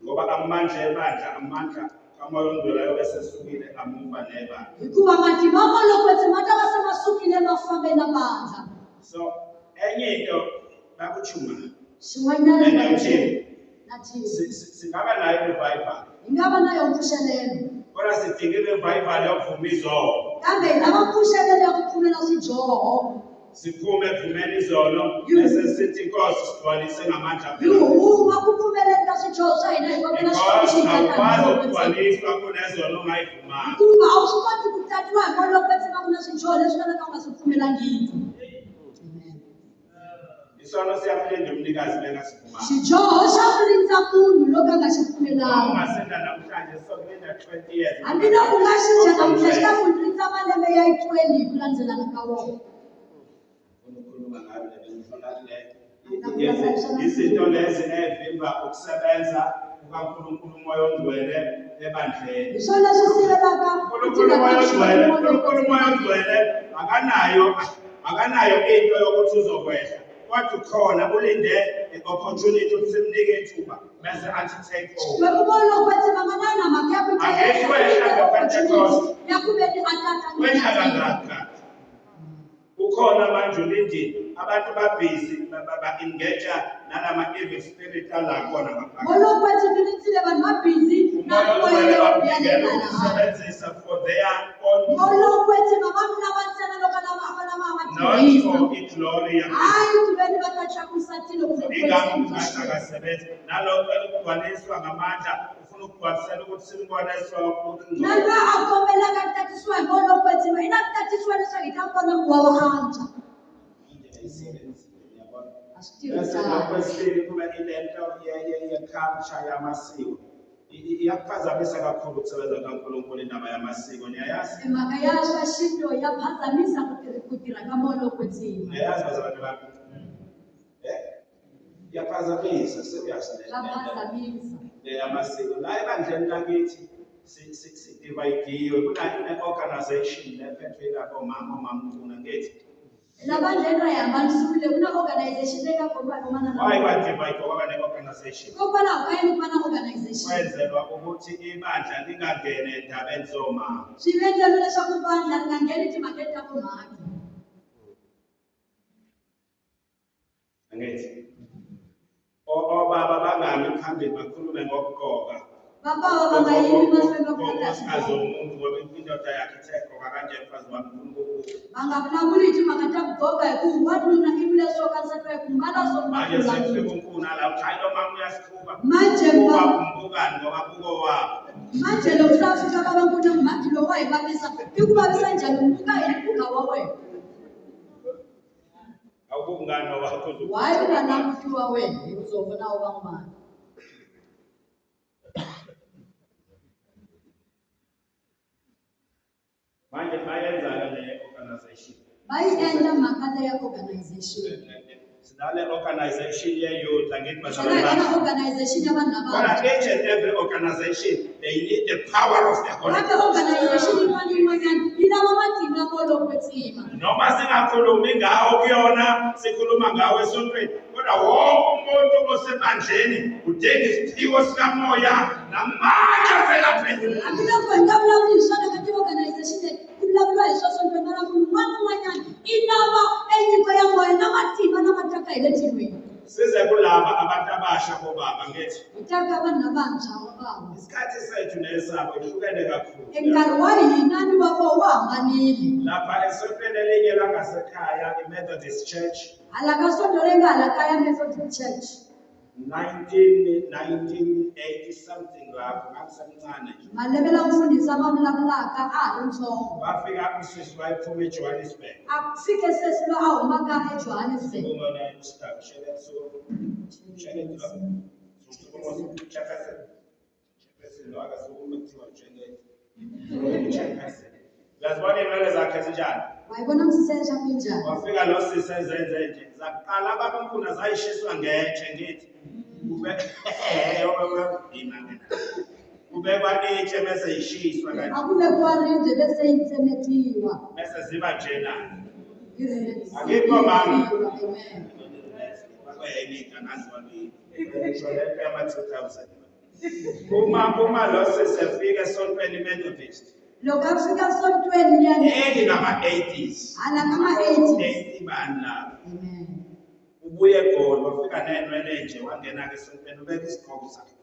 Ngoba amandla ebandla amandla kaMoya oNgcwele ayobe sesukile amuva nebandla. hikuva matimamo loko tsima ta va se ma sukile ma fambe na vandla So enye into bakuchuma xin'wanyana engathini athini singaba nayo revival. ingaba nayo umfushelelo Kodwa sidinga revival yokuvuma izono. kambe laba mfushelelo yokuphumela sijoho Siphume evumeni izono bese sithi Nkosi sigcwalise ngamandla phela. uma kuphumelela kasijoho sayina ikwamela Because awukwazi sijoho ukugcwaliswa kunezono ongayivumanga. kuba awusikwazi ukuthathiwa ngolokho kwethina kunasijoho lesifana kangasiphumelela ngithi Isono siyamlinda umnikazi bengasivumanga. sijoho shakulinza munhu loko angaxipfumelanga Ungasenda namhlanje sokulinda 20 years. hambiloko nga xinja namuntlha xi ta ku ndlisa malembe ya 20 hi ku landzelana ka wona Ukhuluma ngayo le nto le. Izinto lezi evimba ukusebenza kukaNkulunkulu umoya ongcwele ebandleni. hi swona swi sivelaka uNkulunkulu umoya ongcwele akanayo into yokuthi uzokwehla. Kodwa ukhona ulinde i-opportunity ukuthi simnike ithuba bese athi take over. wekubona ukuthi banganana Pentecost. yakubeni Wehla atata kangaka. Ukhona manje ulindile abantu babhizi ba-engage nalama-evil spirit alakhona ngaphakathi. ngolokwethi vilitsile vanhu va busy na Umoya ongcwele moya yo bamnikela biyalela ukusebenzisa for their own, ngolokwethi vavanhu lava ntsena loko lava a va lava va not tirhisa for iglory ya hayi kuveni va ta tlakusa tilo ingakho kungasakasebenzi nalokho ekugcwaliswa ngamandla ufuna ukugcwalisela ukuthi simboniswa ukuthi na loyi a kombelaka ku tatisiwa hi ngolokwethi i na ku tatisiwa leswaku hi ta vona ku wa wa antswa a swi bese tirhisana lokwesibili kube ilento ye-culture yamasiko iyakuphazamisa kakhulu ukusebenza kaNkulunkulu indaba yamasiko. Niyayazi? mhaka ya swa xinto ya phazamisa ku tirha ka molokwetsini Niyayazi bazalwane bami? Iyaphazamisa serious ya phazamisa yamasiko. La ebandleni lakithi sidividiwe kune-organization lephethwe lapho omama ngithi. labandleni ra hi hambanisiwile ku na organization leyi nga komba vomana Why divide kwaba ne-organization? hikokwalaho ka yini ku va na organization Kwenzelwa ukuthi ibandla lingangene endabeni zomama. swi endlelo leswaku vandla ri nga ngheni timhakeni ta vumhaki Angithi? Obaba bangami phambili bakhulume ngokuqoka. vabava va nga yimi mahlweni va Ngonkosikazi vulavula womuntu ngoba indoda yakhe ithe qoka kanje mfazi wami ufuna ukubuka. va nga vulavuli hi timhaka ta ku goga hi ku wanuna i vule swo ka nsati wa ku mbala swona Manje sekufika unkuna la uthi hayi lo mama uyasikhuba. manje Uba umbukani ngoba buko wabo. manje loko swa fika va va kuna mhaki lowu wa hi vavisa i ku vavisa njhani mbuka hi mbuka wa wena Awubuki ngani ngoba why u nga languti wa wena hi uzovona wa van'wana manje bayenza le organization. va yi endla mhaka leya organization Sinale organization ye-youth angithi xona hi va na bazalwane. organization ya vanhu But lavantshwa each and every organization, they need the power of the Holy kambe Ghost. organization yin'wana ni yin'wanyana yi lava matimba ya molokwetsima Noma singakhulumi ngawo kuyona, sikhuluma ngawo esontweni. Kodwa wonke umuntu osebandleni udinga isiphiwo sikamoya namandla avela phezulu. hambiloko hi nga vulavuli hi swona ka ti-organization leti ku vulavuriwa hi swona swona na munhu un'wana un'wanyana i lava enyiko ya moya na matimba na mataka hi le tilweni Size kulaba abantu abasha bobaba ngithi. hi ta ka vanhu lavantshwa wa vava Isikhathi sethu nesabo ihlukene kakhulu. nkarhi wa hina ni wa vona wu hambanile Lapha esontweni elinye langasekhaya, i-Methodist Church, hala ka sonto leyi nga hala kaya Methodist Church 1980 something lapho ngakusemncane nje. malembe la ku fundisa ma vulavulaka a ha ri ntsongo Bafika usisi wayephume eJohannesburg. a fike sesi lo a humaka eJohannesburg Ubona isitabu shelethu. Shelethu. Chairperson lo akasukume kuthiwa chairperson. Uyazibona inwele zakhe zinjani? wayibona msisesha kunjani Wafika lo sisi ezenze nje. Zakuqala ababunkuna zayishiswa ngetshe ngithi. Kubekwa itshe bese yishiswa kanti akube kuwarinde bese yitsemetiwa bese ziba njena. Akekho mama. Amen. Bakuyayilika ngazi wami. Ngisho le yama 2000. Uma lo sesefika esontweni Methodist. loko a fika sontweni yani Ngama 80s. hala ka ma 80 80 bani la. Amen. ubuye egoli wafika nenwele nje wangena ke esontweni ubeka isigqoko sakhe.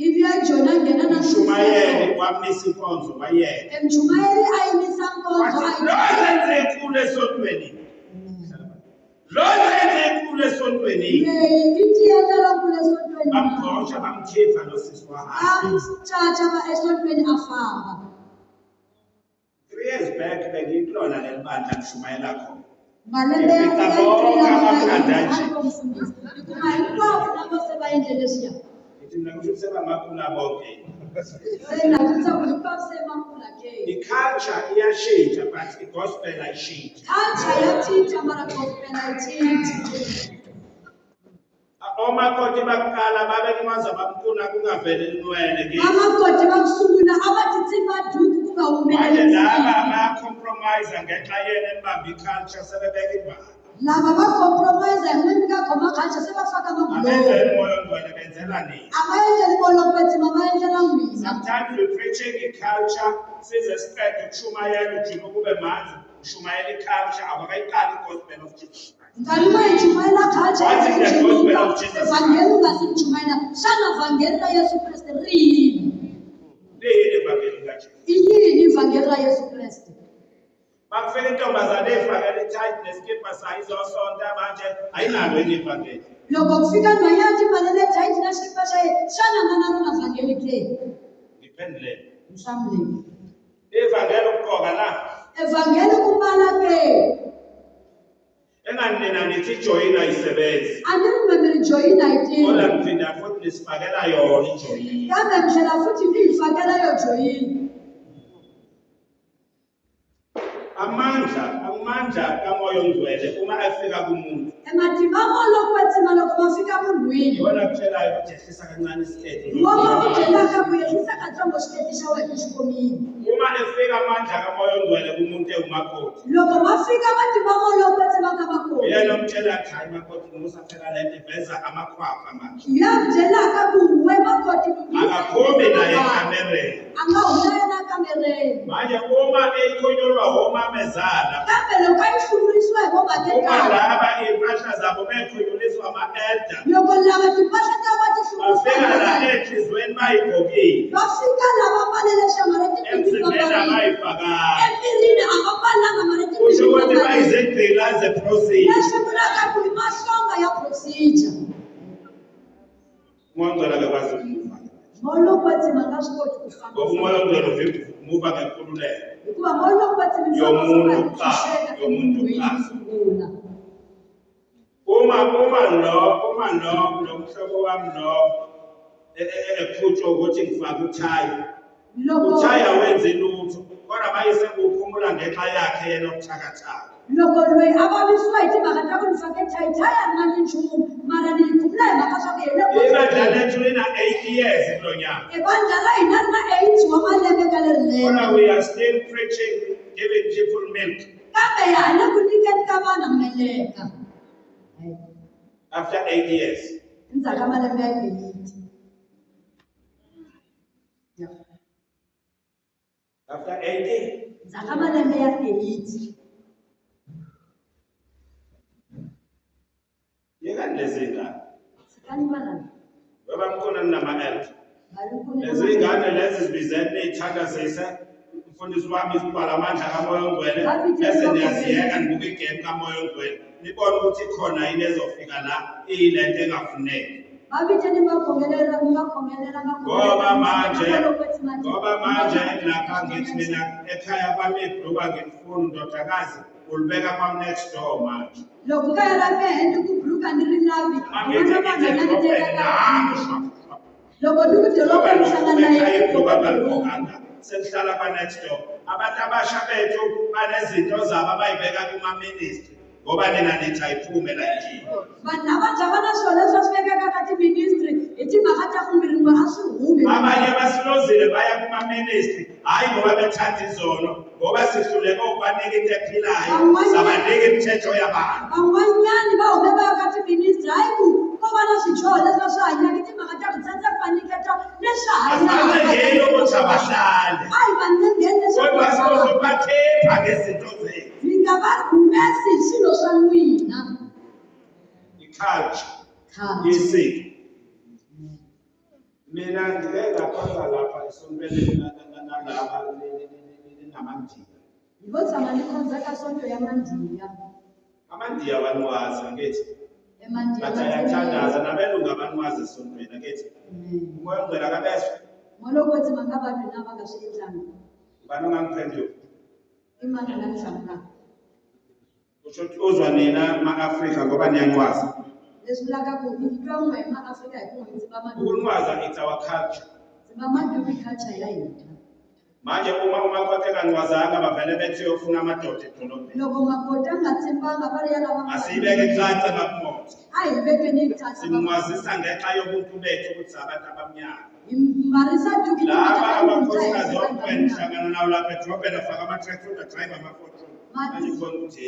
Iviyajona ngena Umshumayeli wamisa inkonzo wayeka. Emjumayeli ayimisa nkonzo Wathi lo senze inkulu esontweni. Lo senze inkulu esontweni. ithi yena kule sontweni Bamgxosha bamkhipha lo sisi wahamba. amthatha esontweni afamba. 3 years back bengikulona leli bandla kushumayela khona. Ngalebe Ithi mina kusho ukuthi sebamakhulu bonke. culture I-culture iyashintsha but i-gospel ayishintshi. yathintsha mara gospel ayithintsha. Omakoti bakuqala babekumaza bamkhuna kungaveli inwele kithi. Amakoti bakusungula abathi baduku kuba Manje laba umelele. baya-compromise ngenxa yena elibamba i-culture sebebeka ibala. Laba bacompromise emweni kagoma culture sebafaka amabhuloho. Abenzela umoya ongcwele benzela nini? Abayendlela ibolo kwethima abayendlela mina. Sometimes we're preaching i-culture size siqede ukushumayela ujima kube manzi ushumayela i-culture abakayiqali i-gospel of Jesus. Ngalima ijumayela culture. What is the gospel of Jesus? Evangeli ungasijumayela. Shana evangeli la Yesu Kristu rini. Liyini ivangeli kaJesu? Iyini ivangeli la Yesu Kristu? Bakufika intombazane efakela i-tight nesikipha sayo izosonta manje ayinalo yini ivangeli. Loko kufika nayathi balele tight na xikipa xa yena xana nga na rona vhangeli ke? Ngiphenduleni. Nhlamuselo. Ivangeli ukuqoka na? Evangeli ku mbala ke? Engani nina nithi ijoyina ayisebenzi. A ni ri kumbe mi ri joyina hi Kodwa tini? niphinda futhi nisifakela yona ijoyina. Kambe mi tlhela futhi mi hi fakela yo joyina. Amandla kamoya ongcwele uma afika kumuntu. Ematimba mo loko kwetsima loko ma fika munhwini. Yona kutshelayo ukuthi ehlisa kancane isiketi. Ngoma ku byelaka ku yehlisa katsongo xiketi xa wena xi komile. Uma efika amandla kamoya ongcwele kumuntu ewumakoti. Loko ma fika matimba mo loko kwetsima ka makoti. Yena umtshela ukuthi hayi makoti musa phela lento iveza amakhwafa manje. Ya byelaka ku we makoti Akaphumi naye ekamereni. a nga huma yena kamereni. Manje uma ekhonyolwa omamezala. Kambe loko a yi hluvurisiwa hi Uma vomakekala. laba iy'mpahla zabo bekhonyoliswa ama-elder. Loko lava timpahla ta va ti Bafika la hluvurisiwa. enhliziyweni bayigqokile. Va fika lava mbalele xiambalo Emzimbeni etimbirhi abayifakanga. emirini a va mbalanga mara Kusho ukuthi etimbirhi. bayizigqila ze-procedure. Leswi vulaka ku i mahlonga ya procedure. Umoya ongcwele akakwazi ukumuva. Molo kwetsi ma nga swi koti ku Ngoba famba. umoya ongcwele uvika umuva ngenkululeko. Hikuva molo kwetsi mi Yomuntu famba kuqala, yomuntu kuqala. sungula. Uma lo mhlobo wami lo ephutshwa ukuthi ngifake uthayi. Loko Uthayi awenzi lutho. Kodwa bayise kuphumula ngenxa yakhe yena obuthakathaka. loko loyi a vavisiwa hi timhaka ta ku ni fake thayithaya a ri na minchumu mara ni yi khumula hi mhaka swa ku hi le Ibandla lethu lina 8 years kulo nyaka. ebandla ra hina ri na 8 wa malembe ka leri Kodwa lembe. we are still preaching, giving people milk. Kambe hi hanya ku nyikeni ka vana meleka. After 8 years. Endzhaku ka malembe ya 8. After 18. Endzhaku ka malembe ya 8. Yekani lezi ngane. Sikani vana. Ngoba mkhona ninama-elder. Bari ku Lezi ngane lezi zibizeni niy'thakazise. Umfundisi wami isibhala amandla kamoya ongcwele. Bese niyaziyeka nibuka igame kamoya ongcwele. Nibone ukuthi khona yini ezofika la iyilento engafuneki. Babitheni bakhongelela ngakhongelela Ngoba manje lapha ngithi mina ekhaya kwami ibhluka ngilifuna ndodakazi ulibeka kwam next door manje. loko kaya ra mehe ni ku buluka ni ri lavi Mangithi ngidrophe namusha. loko ni ku doroba ni hlangana na yena Ibhluka ngaligqokanga. Selihlala kwa next door. Abantu abasha bethu banezinto zabo abayibeka kuma-ministry. Ngoba nina nithi ayiphume la endlini. vanhu lava dya va na swona leswi va swi vekaka ka tiministry hi timhaka ta ku miringo a swi humi. Abanye basilozile baya kuma-ministry, hhayi ngoba bethanda izono, ngoba sihluleke ukubanika into ephilayo, sabanika imithetho yabantu. van'wanyani va hume va ya ka tiministry hayi ku ko va na swichoho leswi va swi hanyaka hi timhaka ta ku tsandza ku va nyiketa leswi Asibangengeni ukuthi abahlali, hayi va ngengeni kodwa leswi sizobathepha ngezinto zethu. mi nga va humesi hi swilo swa n'wina. culture Culture. isiko. Mina ngike ngakhonza lapha esontweni nalapha namandiya. Ngizama likhonza kasonto yamandiya. Amandiya banwazi ngithi. Emandiya Bathi ayathandaza nabelungu abanwazi esontweni ngithi. Umoya ongcwele akabezwe. Molokothi mangabantu nabakashiyihlanga. Ubani ongangiphendula? Imana ngamhlanga. Usho ukuthi uzwa nina ma-Afrika ngoba niyancwazi. Lesulaka ku ngitwa ema-Afrika ikungithi bamandubi. Ukunwaza it's our culture. Bamandubi culture yayethu. Manje uma umakoti engancwazanga bavele bethi uyofuna amadoda edolobheni. Loko makoti angathembanga bariya lava. Asiyibeke ecansi abakumoto. Ayibeke nithatha. Simnwazisa ngenxa yobuntu bethu ukuthi abantu abamnyama. Marisa Juki. Laba amakhosikazi okubeni hlangana nawo lapha edrobheni afaka ama-tracksuit adrayiva ama-4-wheel. Manje kubona ukuthi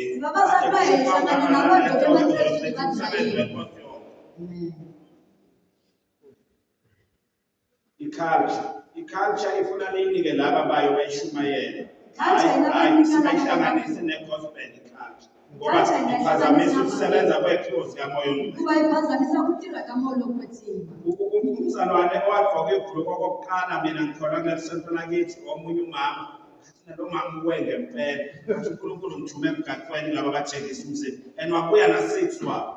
i-culture ifuna niyinike laba bayo bayishumayele. Hayi sibayihlanganise ne-gospel i-culture. Ngoba iphazamisa ukusebenza kwethuzi kamoya omubi. Kuba iphazamisa ukuthira kamoya okwethina. Umzalwane owagqoke ibhuluku okokuqala mina ngikholwa kulesonto lakithi omunye umama. Lo mama uwenge impela. uNkulunkulu ngithume emgaqweni laba bathengisa umzimba. And wabuya na-6 wabo.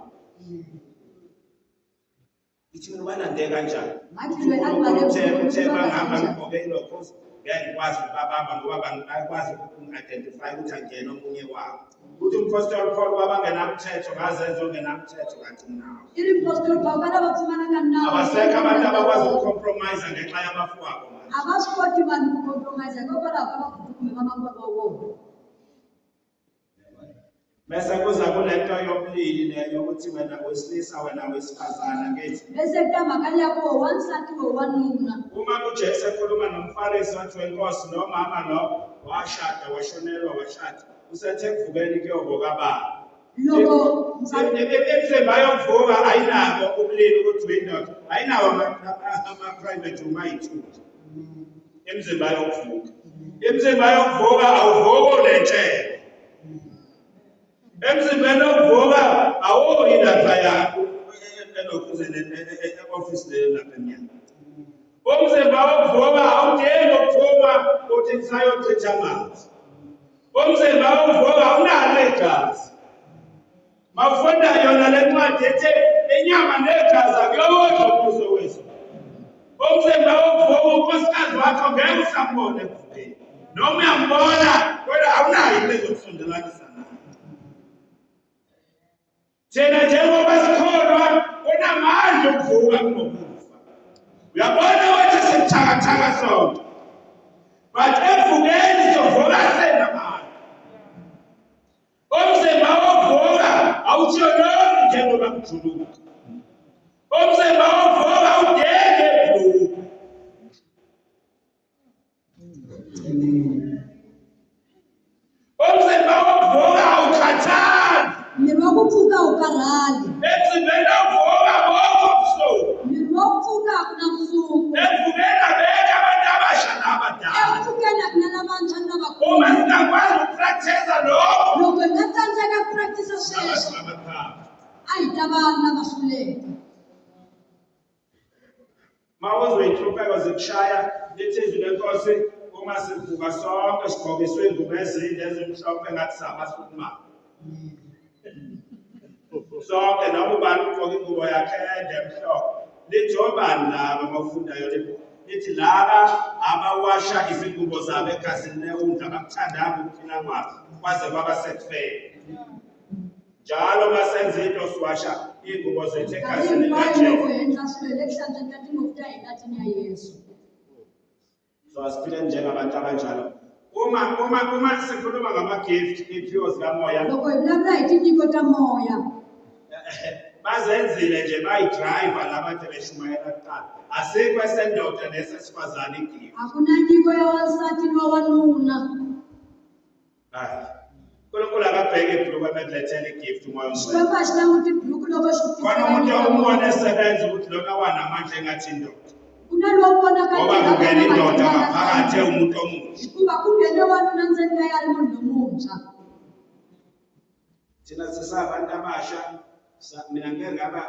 Ithi mina ubalande kanjani? Uthe bangihamba ngigqoke ilokho ngeke ngikwazi ukubabamba ngoba bangakwazi uku-identify ukuthi angene omunye wabo. Uthi umpostoli Paul wabangenamthetho ngazenza ongenamthetho kanti nawo. Impostoli Paul bafumana kanabo. Abasekho abantu abakwazi ukucompromise ngenxa yamafu abo. Abasikoti bantu kucompromise ngoba lapho abakhuluma bamakwabo wabo. Bese kuza kulento yobulili leyo ukuthi wena wesilisa wena wesifazana ngithi. Bese kutamagana yakho wansathi wanuna. Uma kuJesu ekhuluma nomFarisi wathi wenkosi lo mama lo washada washonelwa washada. Usethe kuvukeni kuyoboka baba. Loko emzimba yokuvuka ayinako ubulili ukuthi uyindoda. Ayinawo ama-private room ayithuli. Emzimba yokuvuka. Emzimba yokuvuka awuvuki unentshebe. Emzimbeni wokuvuka awuyi lapha yakho enokhuzeni e-office leyo lapha emnyango. Umzimba wokuvuka awudingi ukuphuma uthi kusayochitha amanzi. Umzimba wokuvuka awunalo igazi. Mawufunda yona le ncwadi ethi inyama negazi akuyodwa umbuso wethu. Umzimba wokuvuka unkosikazi wakho ngeke usambone ekuvukeni. Noma uyambona kodwa awunayo into ezokusondelanisa naye. Thina njengoba sikholwa unamandla okuvuka kunokufa. Uyabona ukuthi sithakathaka sonke. But ekuvukeni sovuka senamandla. Umzimba wokuvuka awutshononi njengoba kujuluka. Umzimba wokuvuka awudingi ebhuluku. Umzimba wokuvuka awukhathali. Nirokuvuka ukarali. Emzimbeni wokuvuka akukho buhlungu. Nirokuvuka akunabuhlungu. Ekuvukeni abekho abantu abasha nabadala. Ekuvukeni akunalabantu abakhulu. Uma singakwazi ukupractice lokho. Loko ngatsandzeka practice sweswo. Ayitabana bahluleka. Mawuzwe inhlupheko zikushaya lithi izwi lenkosi uma sivuka sonke sigqokiswe ingubo ezinde ezimhlophe ngathi sabasukuma. Sonke noma ubani ugqoke ingubo yakhe emhlophe. Lithi obani laba abafundayo lithi laba abawasha izingubo zabo egazini leundla abakuthandanga ukuphila kwabo kwaze kwaba sekufeni. Njalo masenza into siwasha ingubo zethu egazini kaJesu. So asiphile njengabantu abanjalo. Uma sikhuluma ngama-gift iy'phiwo zikamoya. Loko ivulavula hi tinyiko ta moya. Bazenzile nje bayidrayiva labantu beshumayela kuqala. Asikho esendoda nesesifazane igift. Hakuna nyiko ya wansati ni wawanuna. Hayi. Unkulunkulu akabheke ibhuluku abekulethela igift umoya ongcwele. Xikwembu a xi languti bhuruku loko xi Khona umuntu omubona esebenza ukuthi lona wanamandla engathi indoda. Kuna lowu vonaka Ngoba kungena indoda ngaphakathi umuntu omusha. hikuva ku nghene wanuna ndzeni ka yari munhu lomuntshwa. Thina sisabantu abasha Mina ngeke ngaba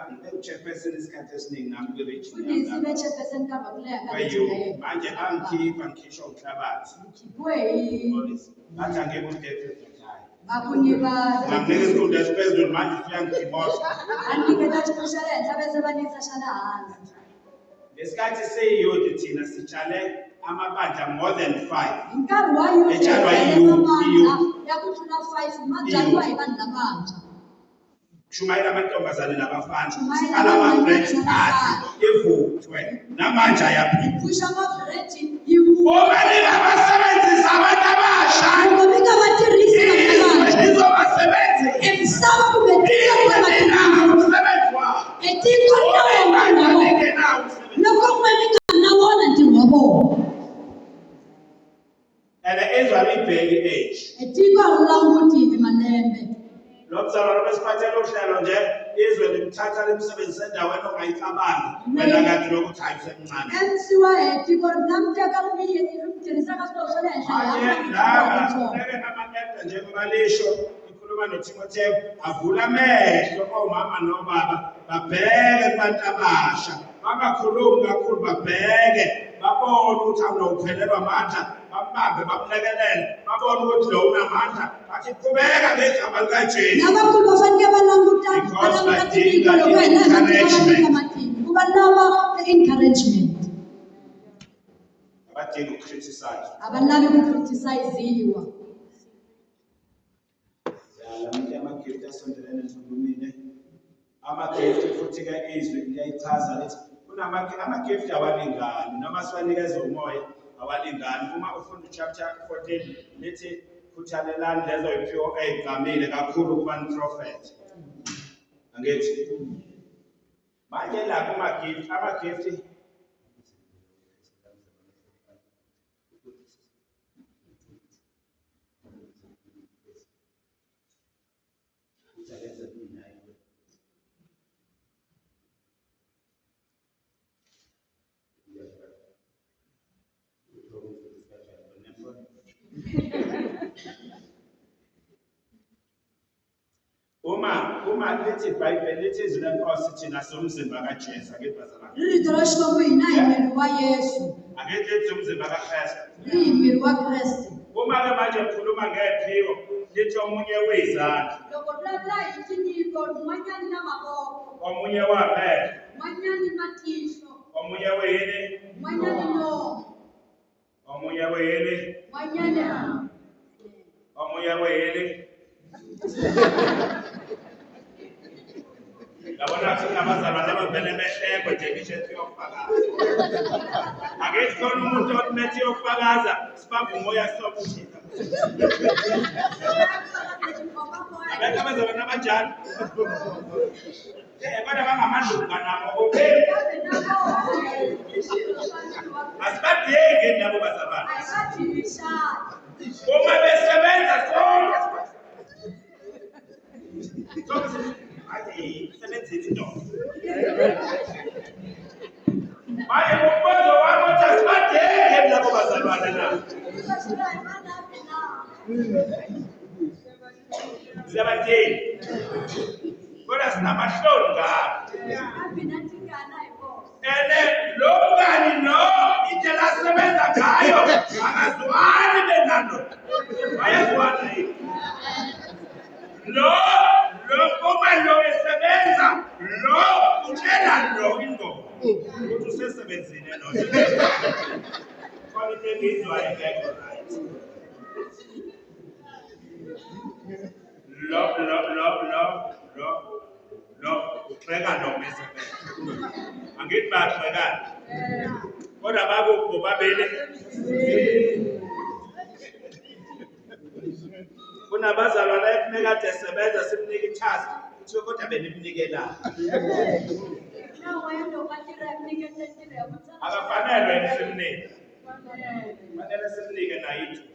chairperson isikhathi esiningi nami kwi-region Futhi yami. sibe chairperson kaba kuleya Kwayo, kalethi. manje ngikhishwa umhlabathi. Kwe Bathi angeke udephe ekhaya. abunye ba Ngamnika isikhundla esiphezulu manje usuyangidimosha. anikela umshwalense bese banithashana hansi. Ngesikhathi seyiyodi thina sitshale amabandla more than 5. Nkarhi wa youth Etshalwa amandla youth. yakudlula 5 majalwa ibandla labanja. Shumayela amantombazane nabafana. Shumayela Sikhala ama-branch amantombazane athi evuthwe. Namanje ayaphila. Kusha mabrethi yiwu. Uma ningabasebenzisa abantu abasha, Ngoba bingabatirisi labanja. nizobasebenzisa. Emsaba kubetika Ningenawo umsebenzi wabo. etiko nawo manawo. Ningenawo umsebenzi. Lokho kumele nawona ntirho wa vona. And ezwa libheki age. Etiko awulanguti emalembe. Lo mzalwane besiphathele uhlelo nje izwe limthatha limsebenzise endaweni ongayicabanga. Wena kanti lokuthi hayi usemncane. MC wa etiko namteka umtirisa kasolo Manje lehle. ngeke ama-epha njengoba lisho ikhuluma noTimotheo avula amehlo omama nobaba babheke kubantu abasha. Bangakhulumi kakhulu babheke babone ukuthi awunokuphelelwa amandla. Bambambe bamlekelele babone ukuthi lo unamandla bathi qhubeka ngegama likaJesu. Nabakhulu bafanele balanguta Because badinga i-encouragement. kuba laba encouragement. Abadinga ukukriticize. Abanaki ukukriticiziwa. Lamuntu ama-gift asondelene nhlungumine. Ama-gift futhi-ke izwi liyayichaza lithi ama-gift awalingani noma siwanikeza umoya awalingani. Uma ufunda chapter 14 lithi khuthalelani lezo y'phiwo ey'gqamile kakhulu kuba ni-prophet. Angithi manje la ama-gift uma lithi iBhayibheli lithi izwi lenkosi thina somzimba kaJesu akebazalwane. Rito ra Xikwembu hina hi miri wa Yesu. Angeke lithi umzimba kaKristu. Hi miri wa Kreste. Uma-ke manje ngikhuluma ngephiwo lithi omunye uyizandla, Loko vulavula hi tinyiko n'wanyani na mavoko, omunye wamehlo, n'wanyani matihlo, omunye weyini, n'wanyani nomo, omunye weyini, n'wanyani omunye weyini. Yabona sinabazalwane abavele behlekwe nje ngisho ethi uyofakaza. Ake sikhona umuntu othi uyofakaza sibambe umoya sobuthina. Abekho abazalwane abanjalo. Kodwa bangamadlunga nabo kuphela. Asibadingi nabo bazalwane. Uma besebenza sonke sebenzini ndoda. Manje umbuzo wami uthi asibadingi labo bazalwane nabo. Siyabadinga. Kodwa sinamahloni ngabo. Lo mngani lo indlela asebenza ngayo akazwani benalo. Bayazwana yini? Lo uma lo esebenza lo utshela lo indoda ukuthi usesebenzile lo. Quality engizwayo ngekho right. Lo uxeka lo mesebenza. Angithi baxekana. Kodwa bakuphi babili? Kunabazalwane ekufuneka kade esebenza simnika i-task kuthiwe kodwa benimnikelana. Akafanele yini simnike? Fanele simnike nayo ithuba.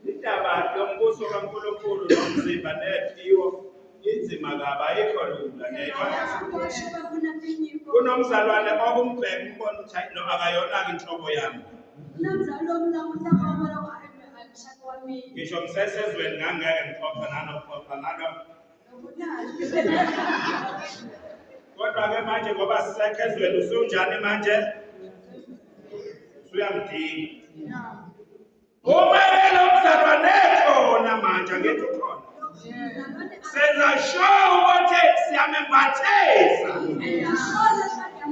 Indaba yombuso kaNkulunkulu nomzimba nephiwo inzima kunzima kabi ayikho lula Washe bafuna tinyiko. kunomzalwane okumbheka umbona ukuthi hayi lo akayona-ke inhlobo yami Unamzali omnamutla kwamala wa ayishaka wami. ngisho ngisesezweni ngangeke ngixoxa nanoxoxa nalo kodwa-ke manje ngoba sisekho ezweni usunjani manje usuyangidinga uma lo mzalwane khona manje angithi ukhona senza sure ukuthi siyamembathisa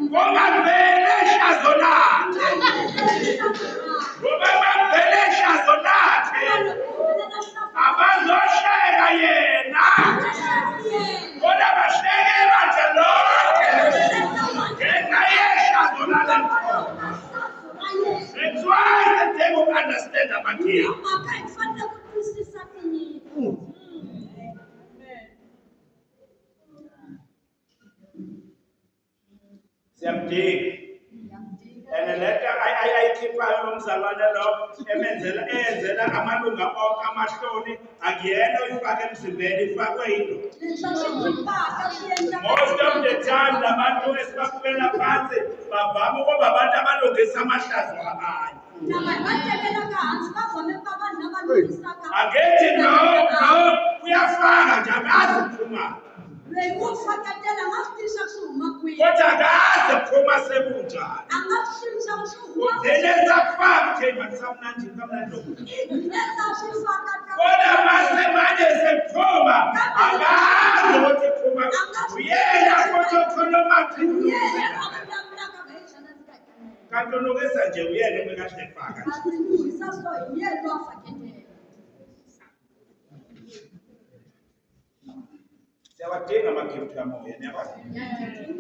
ngoba vele hlazo lakhe ngoba vele hlazo lakhe abazohleka yena kodwa bahleke manje lonke ngenxa yehlazo lale ntombi. That's why the devil understand amagiya siyamdinga and lento ayikhiphayo nomzalwane lo eyenzela amalunga onke amahloni akuyena oyifake emzimbeni ifakwe yindoda. Most of the time labantu esibabukela phansi bavama ukuba abantu abalungisa amahlazo abanye. Angithi no uyafaka nje akaziphuma kodwa akaziphuma sekunjani uzeleza kufaka nje makusamnandi kodwa mase manje sephuma akazi ukuthi phuma uyena futhi okhuluma kanti unukisa nje uyena obekahle efaka siyawadinga amagift kamoya niyakwazi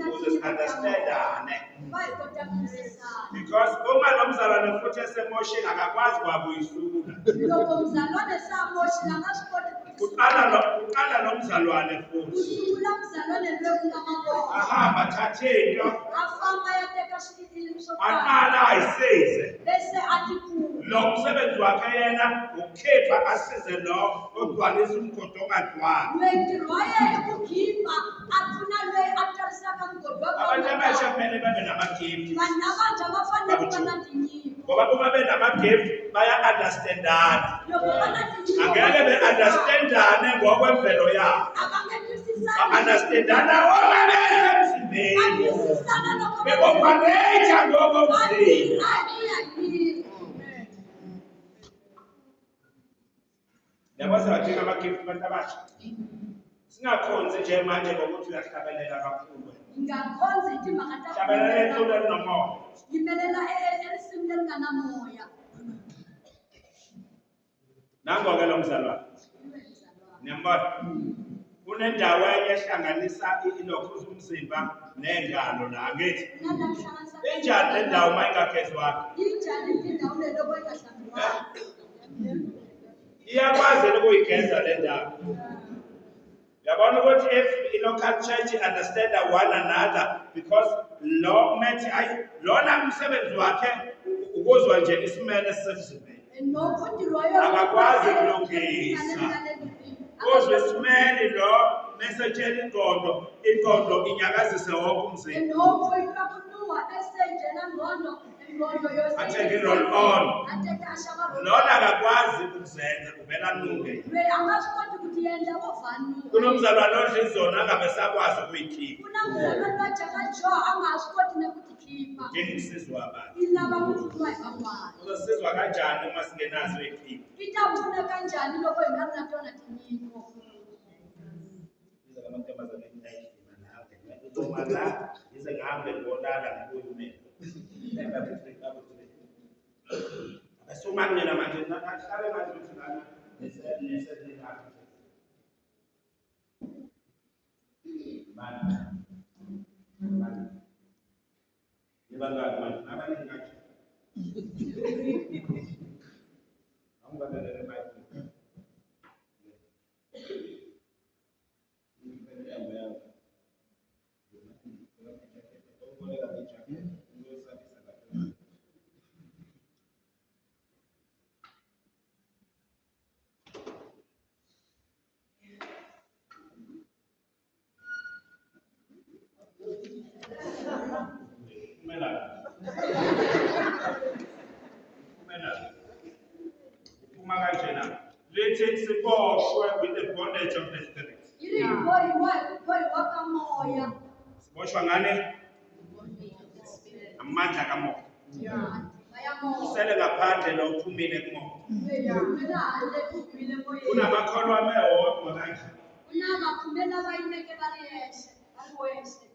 ukuze si-understandane because uma lo mzalwane futhi esemosheni akakwazi kwabuyisula uqala lo mzalwane futhi ahamba athathe into aqala ayisize lo msebenzi wakhe yena ukhipha asize lo ogcwalisa umgodi ongadwali abantu abasha kumele babe nama-gift ngoba uma benama-gift baya-understandana angeke be-understandane ngokwemvelo yabo ba-understandana uma besemzimbeni be-operate ngokomzimba. Yabo siwadinga ama-gift abantu abasha singakhonzi nje manje ngokuthi uyahlabelela kakhulu hlabelela eculo elinomoya nango-ke lo mzalwane niyambona kunendawo enye ehlanganisa ilokhu umzimba nengalo la angithi injani le ndawo uma ingagezwanga iyakwazi ukuyigeza le ndawo. Yabona ukuthi if i-local church understand one another because lo methi ayi lona umsebenzi wakhe ukuzwa nje isimele sisemzimbeni akakwazi ukulungisa uzwe isimele lo mesetshela ingqondo inyakazise wonke umzimba athe roll on lona akakwazi ukuzenza kuvela nunge kunomzalwane odla izona angabe sakwazi ukuyikhipha udinga usizwa abantu uzosizwa kanjani uma singenazo iyikhipha uma la ize ngihambe ngolala ngikuyimele asuma kunena manje nahlale ngathi ukuthi lana nesedlala manje ibangaka manje abaningi ngathi angibabelele manje lithi siboshwe with the bondage of the spirit. Iri boy wakamoya. Siboshwa ngane amandla kamoya. Bayamoya. Usele ngaphandle lo uphumile kumoya. Kumela hale kuphile moya. Kunamakholwa amehodwa kanje. Kunamakhumela bayimeke baliyeshe. Balweshe.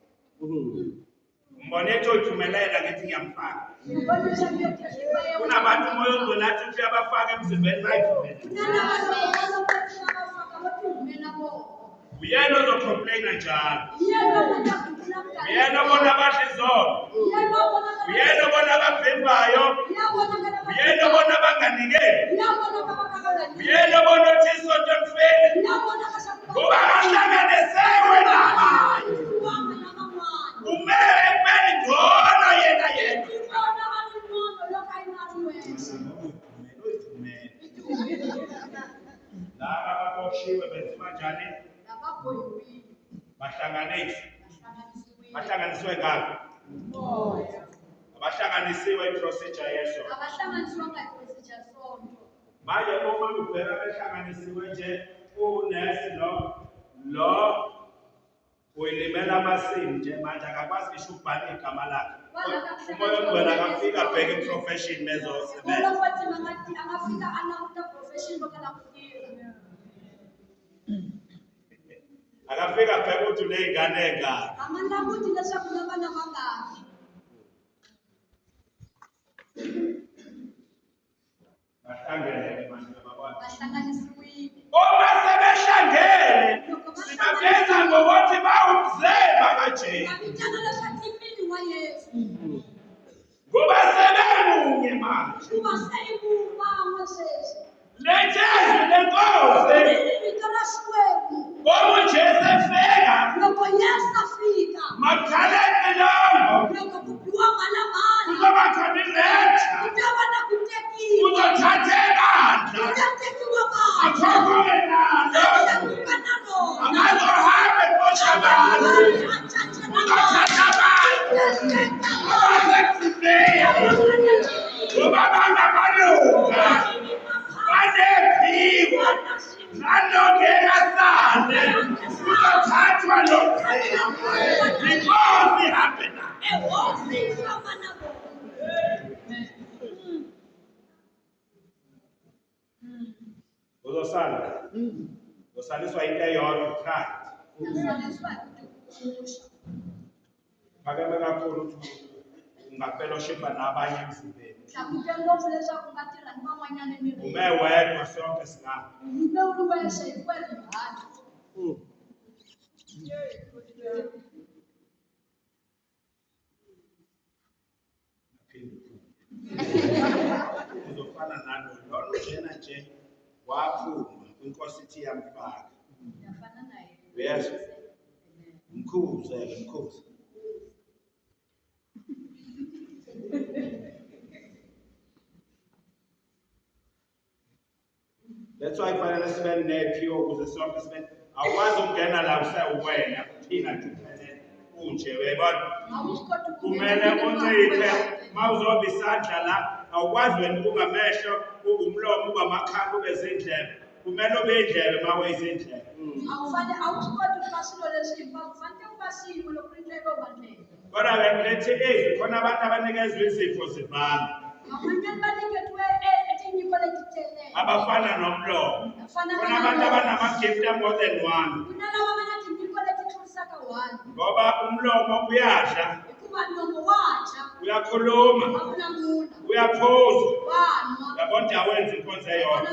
Umbone ethi uyiphumelela ngithi ngiyamfaka. Ngibonisa kuyekheshi baye. Kunabantu umoya ongcwele athi uthi uyabafaka emzimbeni bayivumele. Kunanabantu abafaka bathi uvumela bo. Uyena ozocomplaina njalo. Yena bona kugula mdala. Uyena obona abadla izono. Yena bona Uyena obona ababhembayo. Uyena obona abanganikeli. Uyena obona uthi isonto lifile. Kuba bahlanganiselwe nabanye. Kumele kumele ngcono yena yena. Laba ababoshiwe benziwa njani? Bahlanganiswe ngaphi? Abahlanganisiwe iprocedure yeso. Manje uma ubheka behlanganisiwe nje unesi lo uyilimela amasini nje manje akakwazi ngisho ukubhala igama lakhe. Umoya ongcwele akafika abheke iprofession mezosebenza. Akafika abheke ukuthi uney'ngane ey'ngaki. Bahlangene manje abakwazi. Uma sebehlangene sibabeza ngokuthi bawumzimba kaJesu. Kuba sebemunye manje. Lethezwe lenkosi. Ngoba uJesu efika. Makhala enqilongo. Kuzoba khona iletha. Uzothatha ebandla. Akhokhe nalo. Akazohambe enkoshabane. Uzothatha abantu. Abasekusiphiya. Kuba bangamalunga. Banephiwo. Nalongeka sande. Uzothathwa lo mzimba. Inkosi ihambe naye. Uzosala. Uzosaliswa into eyodwa pride. Phakeme kakhulu ukuthi ungafellowshipa nabanye emzimbeni. Ume wedwa sonke singapha. Uzofana nalo lona ujena nje waphuma inkosi ithi yamfaka. Yes. Mkhuze. That's why kufanele sibe nephiwo ukuze sonke sibe awukwazi ukungena la usewena kuthina nje kuphele unje uyabona. Kumele unciphe mawuzoba isandla la awukwazi wena ukuba amehlo umlomo uba amakhala ube zindlebe. Kumele ube indlebe mawe izindlebe. Kodwa bekulethi izwi khona abantu abanikezwe izifo zivala. Abafana nomlomo. Khona abantu abanama-gift more than one. Ngoba umlomo uyadla, uyakhuluma, uyaphuza. Yabona nje awenza inkonzo eyodwa.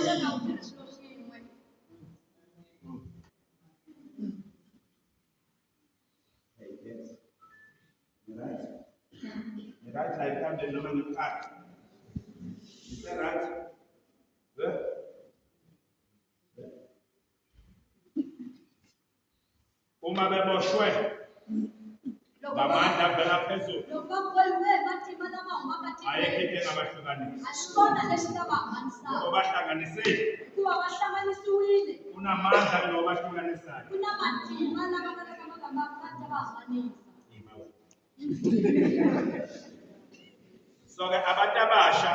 Right like that, the number you cut. Is that right? Good. Uma beboshwe ngamandla avela phezulu ayekho into engabahlukanisa ngoba bahlanganisile unamandla ngoba bahlukanisayo. So ke abantu abasha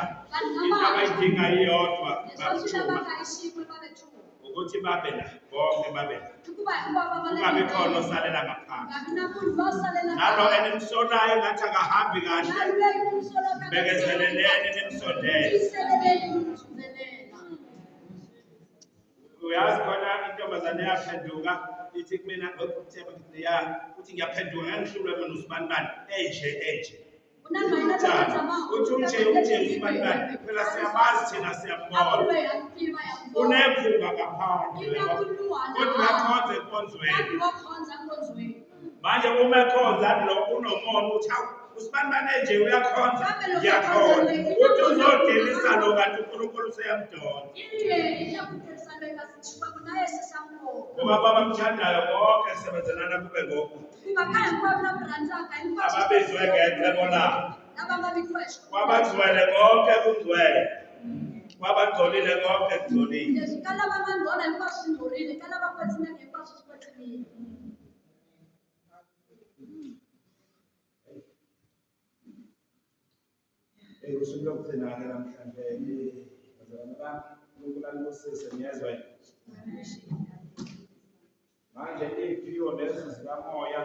into abayidinga iyodwa Leswi swi bakuthuma lavaka hi xin'we va ve two. ukuthi babe la bonke babe la Hikuva hinkwavo va le kungabi khona ntirhweni. osalela ngaphandle Nga vi na munhu loyi a salela nalo kaya. enimsonayo ngathi akahambi Na kahle loyi ku n'wi solaka bekezeleleni nimsondele tiyiseleleni ku n'wi tshundelela. uyazi khona intombazane yaphenduka ithi kumina ya uthi ngiyaphenduka ngangihlulwe mina usibanibani enje Ku na mayina loko a tshama- uthi unje usibanibani phela siyamazi thina A ku siyambona loyi a tiva ya vona. unephunga ngaphandle Ina ku luhana kodwa uyakhonza enkonzweni kambe wa khonza nkonzweni. manje uma ekhonza lo unomona uthi hawu usibanibani enje uyakhonza ngiyakhona uthi uzodinisa lo kanti unkulunkulu useyamdonsa Iye, ina ku tirhisa loyi kasi Xikwembu na Yesu xa nkoka. ngoba babamthandayo bonke sebenzelana kube ngoku Hikuva ka hinkwavo lava mi rhandzaka hinkwaswo ababizwe ngecebo labo lava nga vikiwa hi Xikwembu. kwabagcwele konke kungcwele kwabangcolile konke kungcolile Leswi ka lava nga ngcola hinkwaswo swi ngcorile, ka lava kwetsimeke hinkwaswo swi kwetsimile. usuku lokugcina-ke namhlanje bazalwane bami uNkulunkulu alibusise niyezwa manje iy'phiwo lezi zikamoya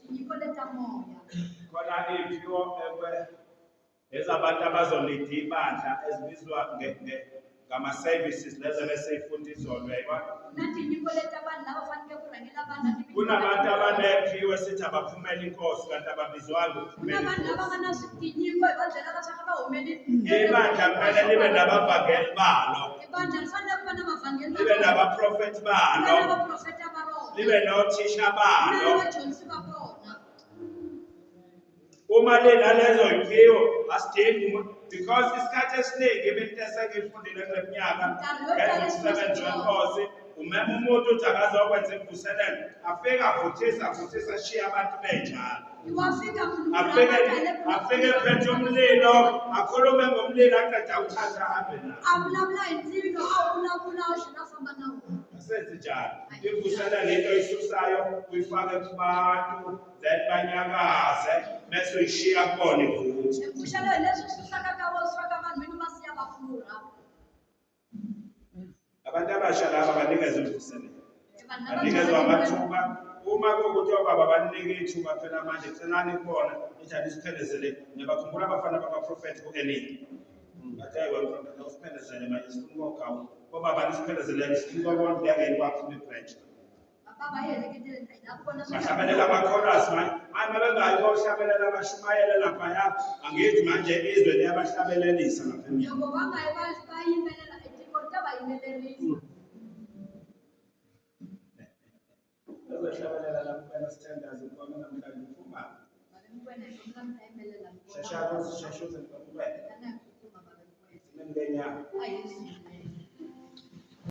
Tinyiko leta moya. khona iy'phiwo ezabantu abazolida ibandla ezibizwa ngama-services lezi ebeseyifunda izolo yayibona Na tinyiko leta vanhu lava faneleke ku rhangela vanhu. kunabantu abanephiwo esithi abaphumela inkosi kanti ababizwanga Ku na ukuphumela vanhu lava inkosi nga na switinyiko hi vandlela va chaka va humele. ibandla kumele libe nabavangeli balo Ibandla ri fanele ku va na vavhangeri libe nabaprofethi ku na balo vaprofeta va rona. libe nothisha Ku na balo vadyondzisi va kona. uma linalezo y'phiwo asidingi because isikhathi esiningi ibintu esengiyifundile kule minyaka ngenza umsebenzi wenkosi umema umuntu uthi akazokwenza imvuselelo afike avuthisa ashiye abantu benjalo Iwafika munhu afike ephethe umlilo akhulume ngomlilo aqeda awuthatha ahambe nawo a vulavula hi ndzilo, a vulavula a tlhela a famba na wona. asenzi njalo imvuselelo into oyisusayo uyifake kubantu then banyakaze mese uyishiya kubona ivuthi Mpfuxelo hi leswi swi susaka ka vona, swi faka vanhu vini va siya va furha. abantu abasha laba banikezwe imvuselelo Vanhu lava banikezwe dyondzaka amathuba uma kuwukuthi obaba baninike ithuba phela manje kucelani kubona ithani isiphelezele niyabakhumbula abafana bakaprofethi ku-Eliya bathi wemprofethi usiphelezele manje sifuna umogawu obaba nisiphelezele sifuna ukubona kuyangeni kwaphuma ibranch baba heleketele ntayi kona swi bahlabelela amakhorasi manje uma bengayi bohlabelela bashumayele laphaya angithi manje izwe liyabahlabelelisa ngapha emnyango loko va nga yi va yimbelela etiko ri ta va yimelerisa. ezohlabelela la kuphela sithandaze khona namhlanje uphuma Vavenkwena hi kombela mi ta yimbelela mi kona. shashazo shashoze ngakubela Tana hi ku kuma vavenkwena. simengenyama A Yesu.